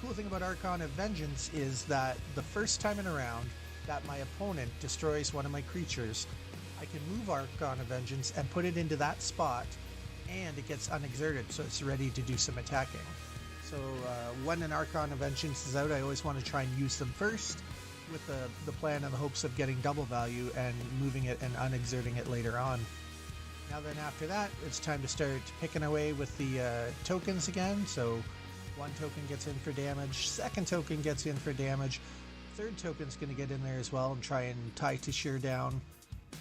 The cool thing about Archon of Vengeance is that the first time in a round that my opponent destroys one of my creatures, I can move Archon of Vengeance and put it into that spot, and it gets unexerted, so it's ready to do some attacking. So when an Archon of Vengeance is out, I always want to try and use them first, with the plan and the hopes of getting double value and moving it and unexerting it later on. Now then after that, it's time to start picking away with the tokens again. So one token gets in for damage, second token gets in for damage, third token's going to get in there as well and try and tie Tashir down.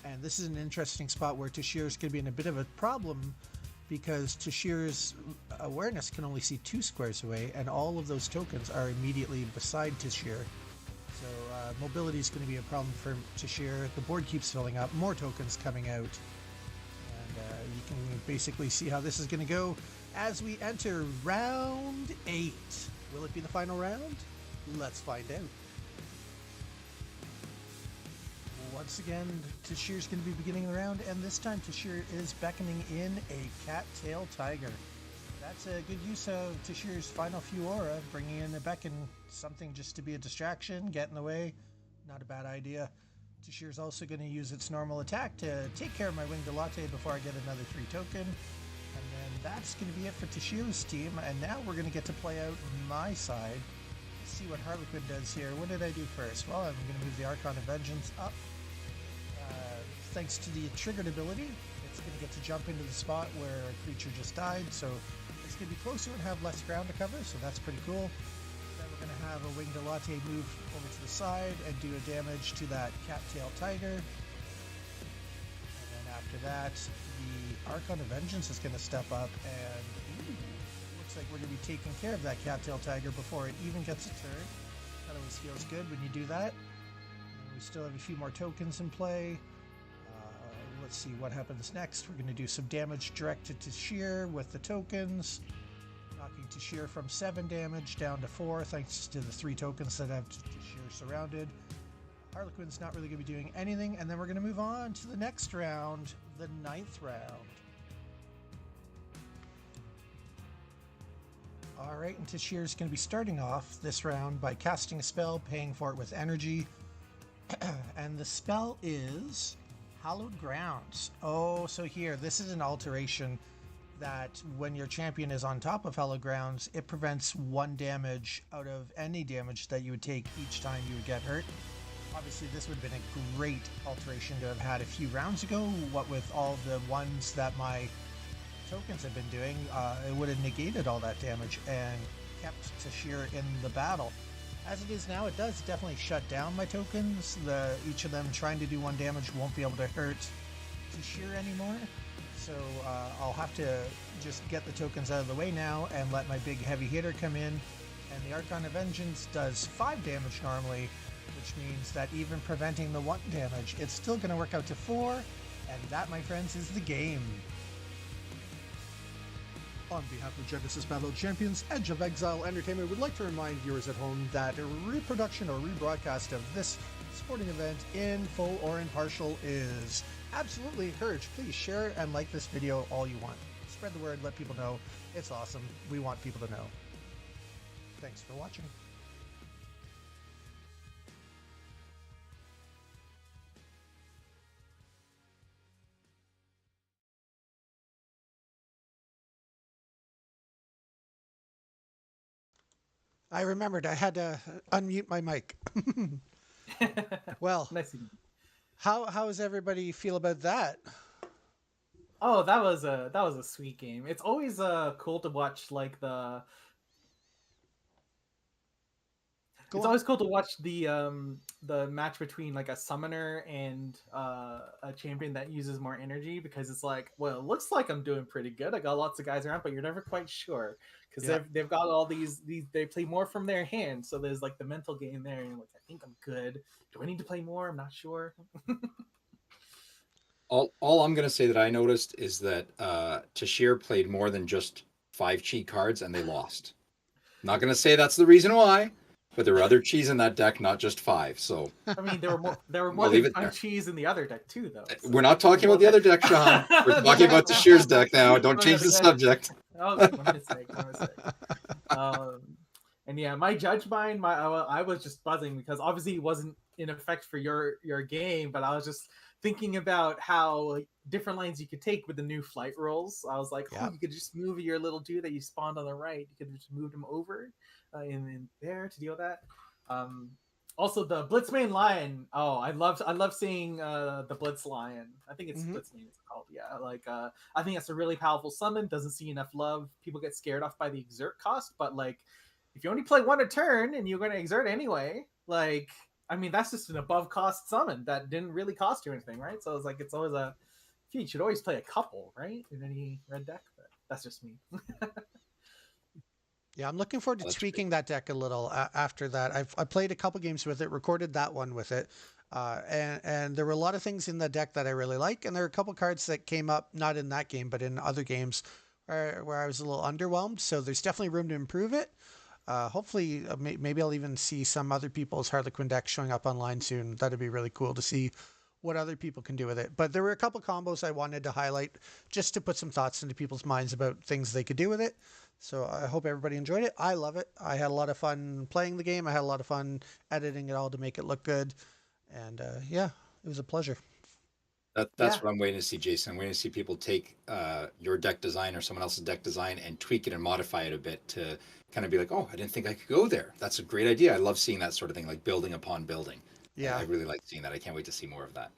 And this is an interesting spot where Tashir's going to be in a bit of a problem because Tashir's awareness can only see 2 squares away, and all of those tokens are immediately beside Tashir. So mobility is going to be a problem for Tashir. The board keeps filling up, more tokens coming out. And you can basically see how this is going to go as we enter round 8. Will it be the final round? Let's find out. Once again, Tashir's going to be beginning the round, and this time Tashir is beckoning in a Cattail Tiger. That's a good use of Tashir's final few aura, bringing in a beckon, something just to be a distraction, get in the way. Not a bad idea. Tashir's also going to use its normal attack to take care of my Winged Latte before I get another 3 token. And then that's going to be it for Tashir's team, and now we're going to get to play out my side. Let's see what Harlequin does here. What did I do first? Well, I'm going to move the Archon of Vengeance up. Thanks to the triggered ability, it's going to get to jump into the spot where a creature just died, so it's going to be closer and have less ground to cover, so that's pretty cool. Then we're going to have a Winged Latte move over to the side and do a damage to that Cattail Tiger. And then after that, the Archon of Vengeance is going to step up, and looks like we're going to be taking care of that Cattail Tiger before it even gets a turn. That always feels good when you do that. And we still have a few more tokens in play. Let's see what happens next. We're going to do some damage directed to Tashir with the tokens, knocking Tashir from 7 damage down to 4 thanks to the 3 tokens that have Tashir surrounded. Harlequin's not really going to be doing anything, and then we're going to move on to the next round, the 9th round. All right, and Tashir's going to be starting off this round by casting a spell, paying for it with energy. And the spell is Hallowed Grounds. Oh, so here, this is an alteration that when your champion is on top of Hallowed Grounds, it prevents 1 damage out of any damage that you would take each time you would get hurt. Obviously, this would have been a great alteration to have had a few rounds ago. What with all the ones that my tokens have been doing, it would have negated all that damage and kept Tashir in the battle. As it is now, it does definitely shut down my tokens. Each of them trying to do 1 damage won't be able to hurt Tashir anymore. So I'll have to just get the tokens out of the way now and let my big heavy hitter come in. And the Archon of Vengeance does 5 damage normally, which means that even preventing the 1 damage, it's still going to work out to 4. And that, my friends, is the game. On behalf of Genesis Battle of Champions, Edge of Exile Entertainment would like to remind viewers at home that a reproduction or rebroadcast of this sporting event in full or in partial is absolutely encouraged. Please share and like this video all you want. Spread the word, let people know. It's awesome. We want people to know. Thanks for watching. I remembered I had to unmute my mic. Well, Nice. how does everybody feel about that? Oh, that was a sweet game. It's always cool to watch like it's always cool to watch the match between like a summoner and a champion that uses more energy, because it's like, well, it looks like I'm doing pretty good. I got lots of guys around, but you're never quite sure because they've got all these they play more from their hand. So there's like the mental game there, and you're like, I think I'm good. Do I need to play more? I'm not sure. All I'm going to say that I noticed is that Tashir played more than just 5 cheat cards and they lost. I'm not going to say that's the reason why, but there were other cheese in that deck, not just 5. So I mean, there were more I'll leave than it there. 5 cheese in the other deck too, though. So. We're not talking about the other deck, Sean. We're talking about Tashir's deck now. Don't change the subject. Oh, my mistake. And yeah, my judge mind, I was just buzzing because obviously it wasn't in effect for your game, but I was just thinking about how different lines you could take with the new flight rules. I was like, oh, you could just move your little dude that you spawned on the right. You could just move him over in there to deal with that. Also, the Blitzmane Lion. Oh, I love seeing the Blitz Lion. I think it's Blitzmane it's called. Yeah, like I think that's a really powerful summon. Doesn't see enough love. People get scared off by the exert cost, but like if you only play 1 a turn and you're going to exert anyway, like I mean that's just an above cost summon that didn't really cost you anything, right? So it's like it's always you should always play a couple, right, in any red deck. But that's just me. Yeah, I'm looking forward to tweaking that deck a little after that. I played a couple games with it, recorded that one with it, and there were a lot of things in the deck that I really like, and there are a couple cards that came up, not in that game, but in other games where I was a little underwhelmed, so there's definitely room to improve it. Hopefully, maybe I'll even see some other people's Harlequin deck showing up online soon. That'd be really cool to see what other people can do with it. But there were a couple combos I wanted to highlight just to put some thoughts into people's minds about things they could do with it. So I hope everybody enjoyed it. I love it. I had a lot of fun playing the game. I had a lot of fun editing it all to make it look good. And yeah, it was a pleasure. That's what I'm waiting to see, Jason. I'm waiting to see people take your deck design or someone else's deck design and tweak it and modify it a bit to kind of be like, oh, I didn't think I could go there. That's a great idea. I love seeing that sort of thing, like building upon building. Yeah, I really like seeing that. I can't wait to see more of that.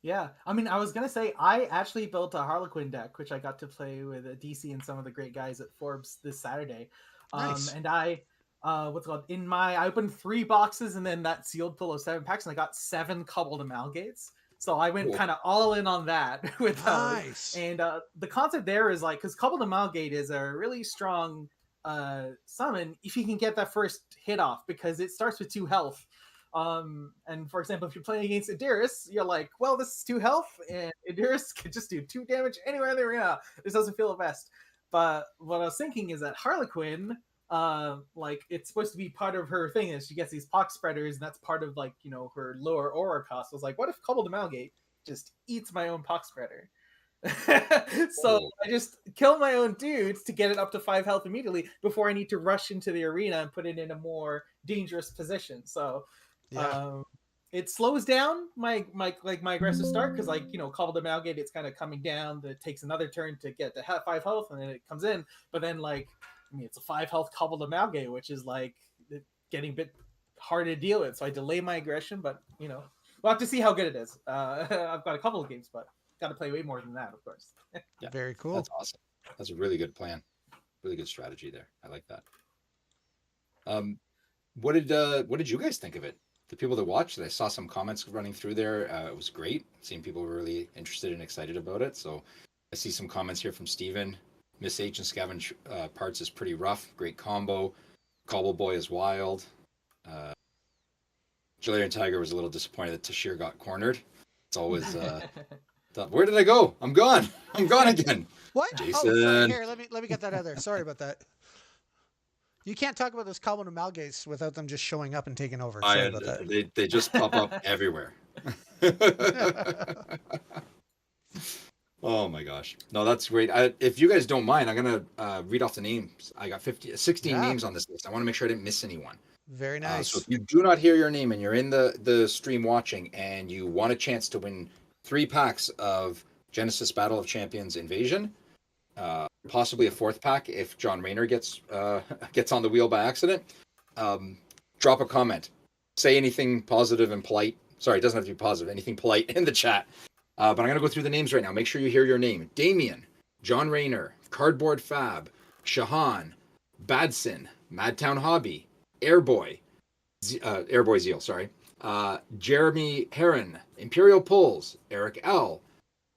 Yeah, I mean, I was gonna say I actually built a Harlequin deck, which I got to play with DC and some of the great guys at Forbes this Saturday. Nice. And I, what's it called? I opened 3 boxes and then that sealed full of 7 packs, and I got 7 Cobbled Amalgates. So I went kind of all in on that with nice. And the concept there is like, because Cobbled Amalgate is a really strong summon if you can get that first hit off, because it starts with 2 health. And for example, if you're playing against Idris, you're like, well, this is 2 health, and Idris can just do 2 damage anywhere in the arena. This doesn't feel the best. But what I was thinking is that Harlequin, like it's supposed to be part of her thing is she gets these pox spreaders, and that's part of like, you know, her lower aura cost. I was like, what if Cobbled Amalgate just eats my own pox spreader? So Oh, I just kill my own dudes to get it up to 5 health immediately before I need to rush into the arena and put it in a more dangerous position. So Yeah. um, it slows down my aggressive start because Cobble to Malgate, it's kind of coming down. That takes another turn to get to 5 health, and then it comes in. But then it's a 5 health Cobble to Malgate, which is getting a bit hard to deal with. So I delay my aggression, but we'll have to see how good it is. I've got a couple of games, but got to play way more than that, of course. yeah, Very cool. that's awesome. That's a really good plan. Really good strategy there. I like that. What did you guys think of it? The people that watched it, I saw some comments running through there. It was great. Seeing people were really interested and excited about it. So I see some comments here from Steven. Miss H and Scavenge Parts is pretty rough. Great combo. Cobble Boy is wild. Jalarian Tiger was a little disappointed that Tashir got cornered. It's always thought, where did I go? I'm gone. I'm gone again. What? Jason. Oh, sorry. Here, let me get that out there. Sorry about that. You can't talk about those Cobble to Malgates without them just showing up and taking over. Sorry about that. They just pop up everywhere. Oh my gosh. No, that's great. If you guys don't mind, I'm going to read off the names. I got 16 names on this list. I want to make sure I didn't miss anyone. Very nice. So if you do not hear your name and you're in the stream watching and you want a chance to win 3 packs of Genesis Battle of Champions Invasion, possibly a 4th pack if John Rayner gets on the wheel by accident, drop a comment. Say anything positive and polite. Sorry, it doesn't have to be positive. Anything polite in the chat. But I'm going to go through the names right now. Make sure you hear your name. Damien, John Rayner, Cardboard Fab, Shahan, Badson, Madtown Hobby, Airboy Zeal, sorry. Jeremy Heron, Imperial Pulls, Eric L,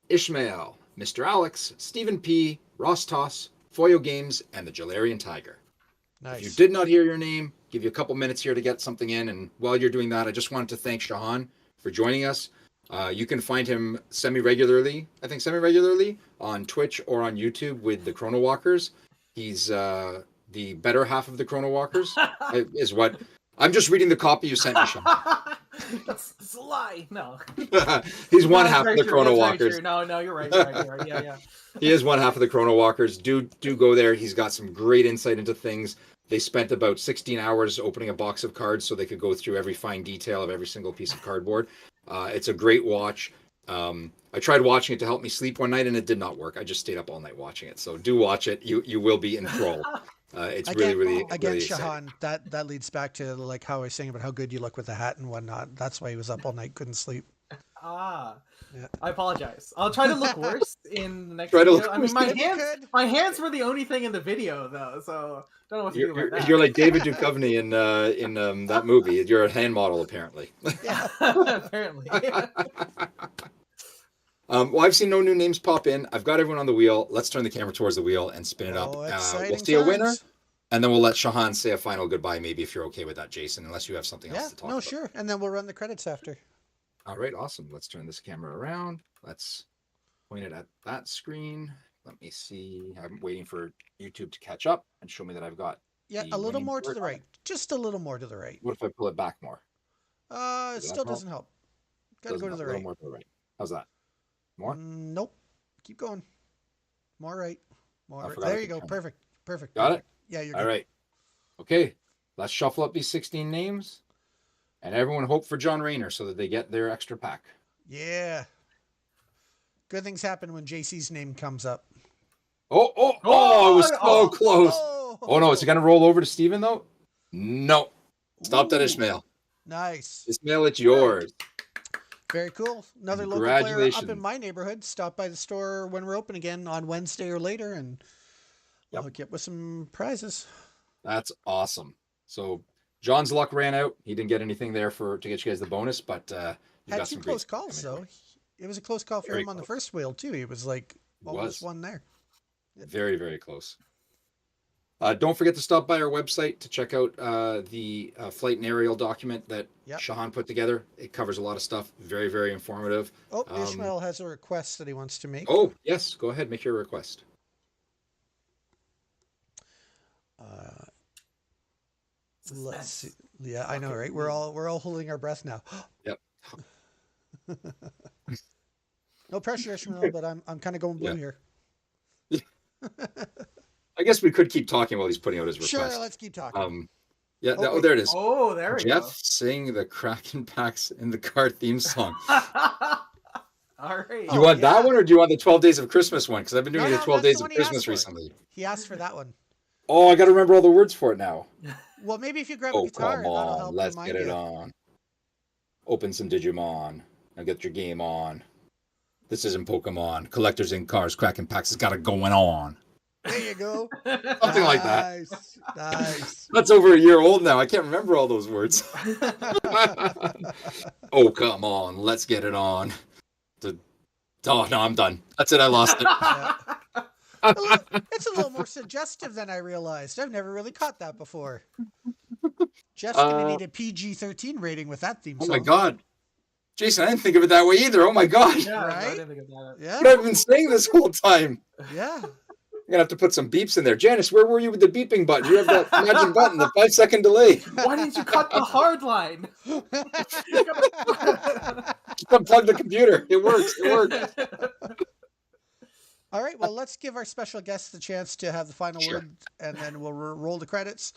Ishmael, Mr. Alex, Stephen P, Ross Toss, Foyo Games, and the Jalarian Tiger. Nice. If you did not hear your name, give you a couple minutes here to get something in. And while you're doing that, I just wanted to thank Shahan for joining us. You can find him semi-regularly on Twitch or on YouTube with the Chrono Walkers. He's the better half of the Chrono Walkers, is what... I'm just reading the copy you sent me, Shahan. That's a lie. No. He's one half of the Chrono Walkers. No, you're right. Yeah. He is one half of the Chrono Walkers. Do go there. He's got some great insight into things. They spent about 16 hours opening a box of cards so they could go through every fine detail of every single piece of cardboard. It's a great watch. I tried watching it to help me sleep one night and it did not work. I just stayed up all night watching it. So do watch it. You will be enthralled. It's really Shahan, that leads back to like how I was saying about how good you look with the hat and whatnot. That's why he was up all night, couldn't sleep. Yeah. I apologize. I'll try to look worse in the next video. I mean, my hands were the only thing in the video though, so don't know what to do about that. You're like David Duchovny in that movie. You're a hand model apparently. Yeah, apparently. Well, I've seen no new names pop in. I've got everyone on the wheel. Let's turn the camera towards the wheel and spin it up. We'll see a winner, and then we'll let Shahan say a final goodbye, maybe, if you're okay with that, Jason, unless you have something else to talk about. No, sure. And then we'll run the credits after. All right, awesome. Let's turn this camera around. Let's point it at that screen. Let me see. I'm waiting for YouTube to catch up and show me that I've got... Yeah, a little more to the right. Just a little more to the right. What if I pull it back more? It still doesn't help. Got to go to the right. A little more to the right. How's that? More? Nope. Keep going. More right. More right. There you go. Perfect. Got it? Yeah, you're good. All right. Okay. Let's shuffle up these 16 names. And everyone hope for John Rayner so that they get their extra pack. Yeah. Good things happen when JC's name comes up. Oh, it was so close. Oh, no. Is it going to roll over to Steven, though? No. Stop that, Ishmael. Nice. Ishmael, it's yours. Very cool. Another local player up in my neighborhood. Stop by the store when we're open again on Wednesday or later, and I'll hook you up with some prizes. That's awesome. So John's luck ran out. He didn't get anything there to get you guys the bonus, but you had 2 close calls, though. It was a close call for him on the first wheel, too. He was like almost one there. Very, very close. Don't forget to stop by our website to check out the flight and aerial document that Shahan put together. It covers a lot of stuff. Very, very informative. Oh, Ishmael has a request that he wants to make. Oh, yes. Go ahead. Make your request. Let's see. Yeah, I know, right? We're all holding our breath now. Yep. No pressure, Ishmael, but I'm kind of going blue Yeah. here. I guess we could keep talking while he's putting out his request. Sure, let's keep talking. Yeah. Oh, wait. There it is. Oh, there we Jeff go. sing the Kraken Packs in the Car theme song. All right. You Oh, want yeah. that one, or do you want the 12 Days of Christmas one? Because I've been doing No, the 12 that's Days the of one he asked Christmas for. recently. He asked for that one. Oh, I got to remember all the words for it now. Well, maybe if you grab a Oh, guitar, come that'll on. help Let's remind get it you. on. Open some Digimon and get your game on. This isn't Pokemon. Collectors in cars, Kraken Packs has got it going on. There you go. Something like that. Nice. Nice. That's over a year old now. I can't remember all those words. Oh, come on. Let's get it on. Oh, no, I'm done. That's it. I lost it. Yeah. It's a little more suggestive than I realized. I've never really caught that before. Jeff's going to need a PG-13 rating with that theme Oh, song. my God. Jason, I didn't think of it that way either. Oh, my God. Yeah, Right? I didn't think of that. Yeah. What I've been saying this whole time. Yeah. I'm going to have to put some beeps in there. Janice, where were you with the beeping button? You have that magic button, the 5-second delay. Why didn't you cut the hard line? Unplug the computer. It works. It works. All right. Well, let's give our special guest the chance to have the final Sure. word, and then we'll roll the credits.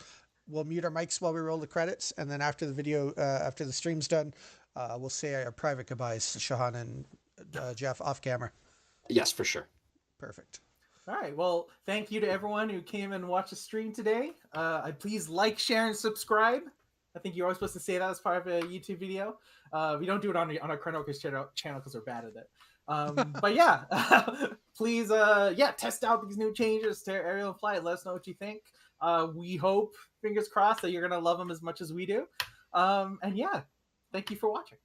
We'll mute our mics while we roll the credits, and then after the video, after the stream's done, we'll say our private goodbyes to Shahan and Jeff off camera. Yes, for sure. Perfect. All right. Well, thank you to everyone who came and watched the stream today. Please like, share, and subscribe. I think you're always supposed to say that as part of a YouTube video. We don't do it on our Chronokas channel because we're bad at it. But yeah, please, test out these new changes to Aerial and Flight. Let us know what you think. We hope, fingers crossed, that you're going to love them as much as we do. And yeah, thank you for watching.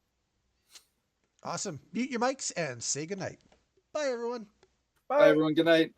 Awesome. Mute your mics and say goodnight. Bye, everyone. Bye, everyone. Good night.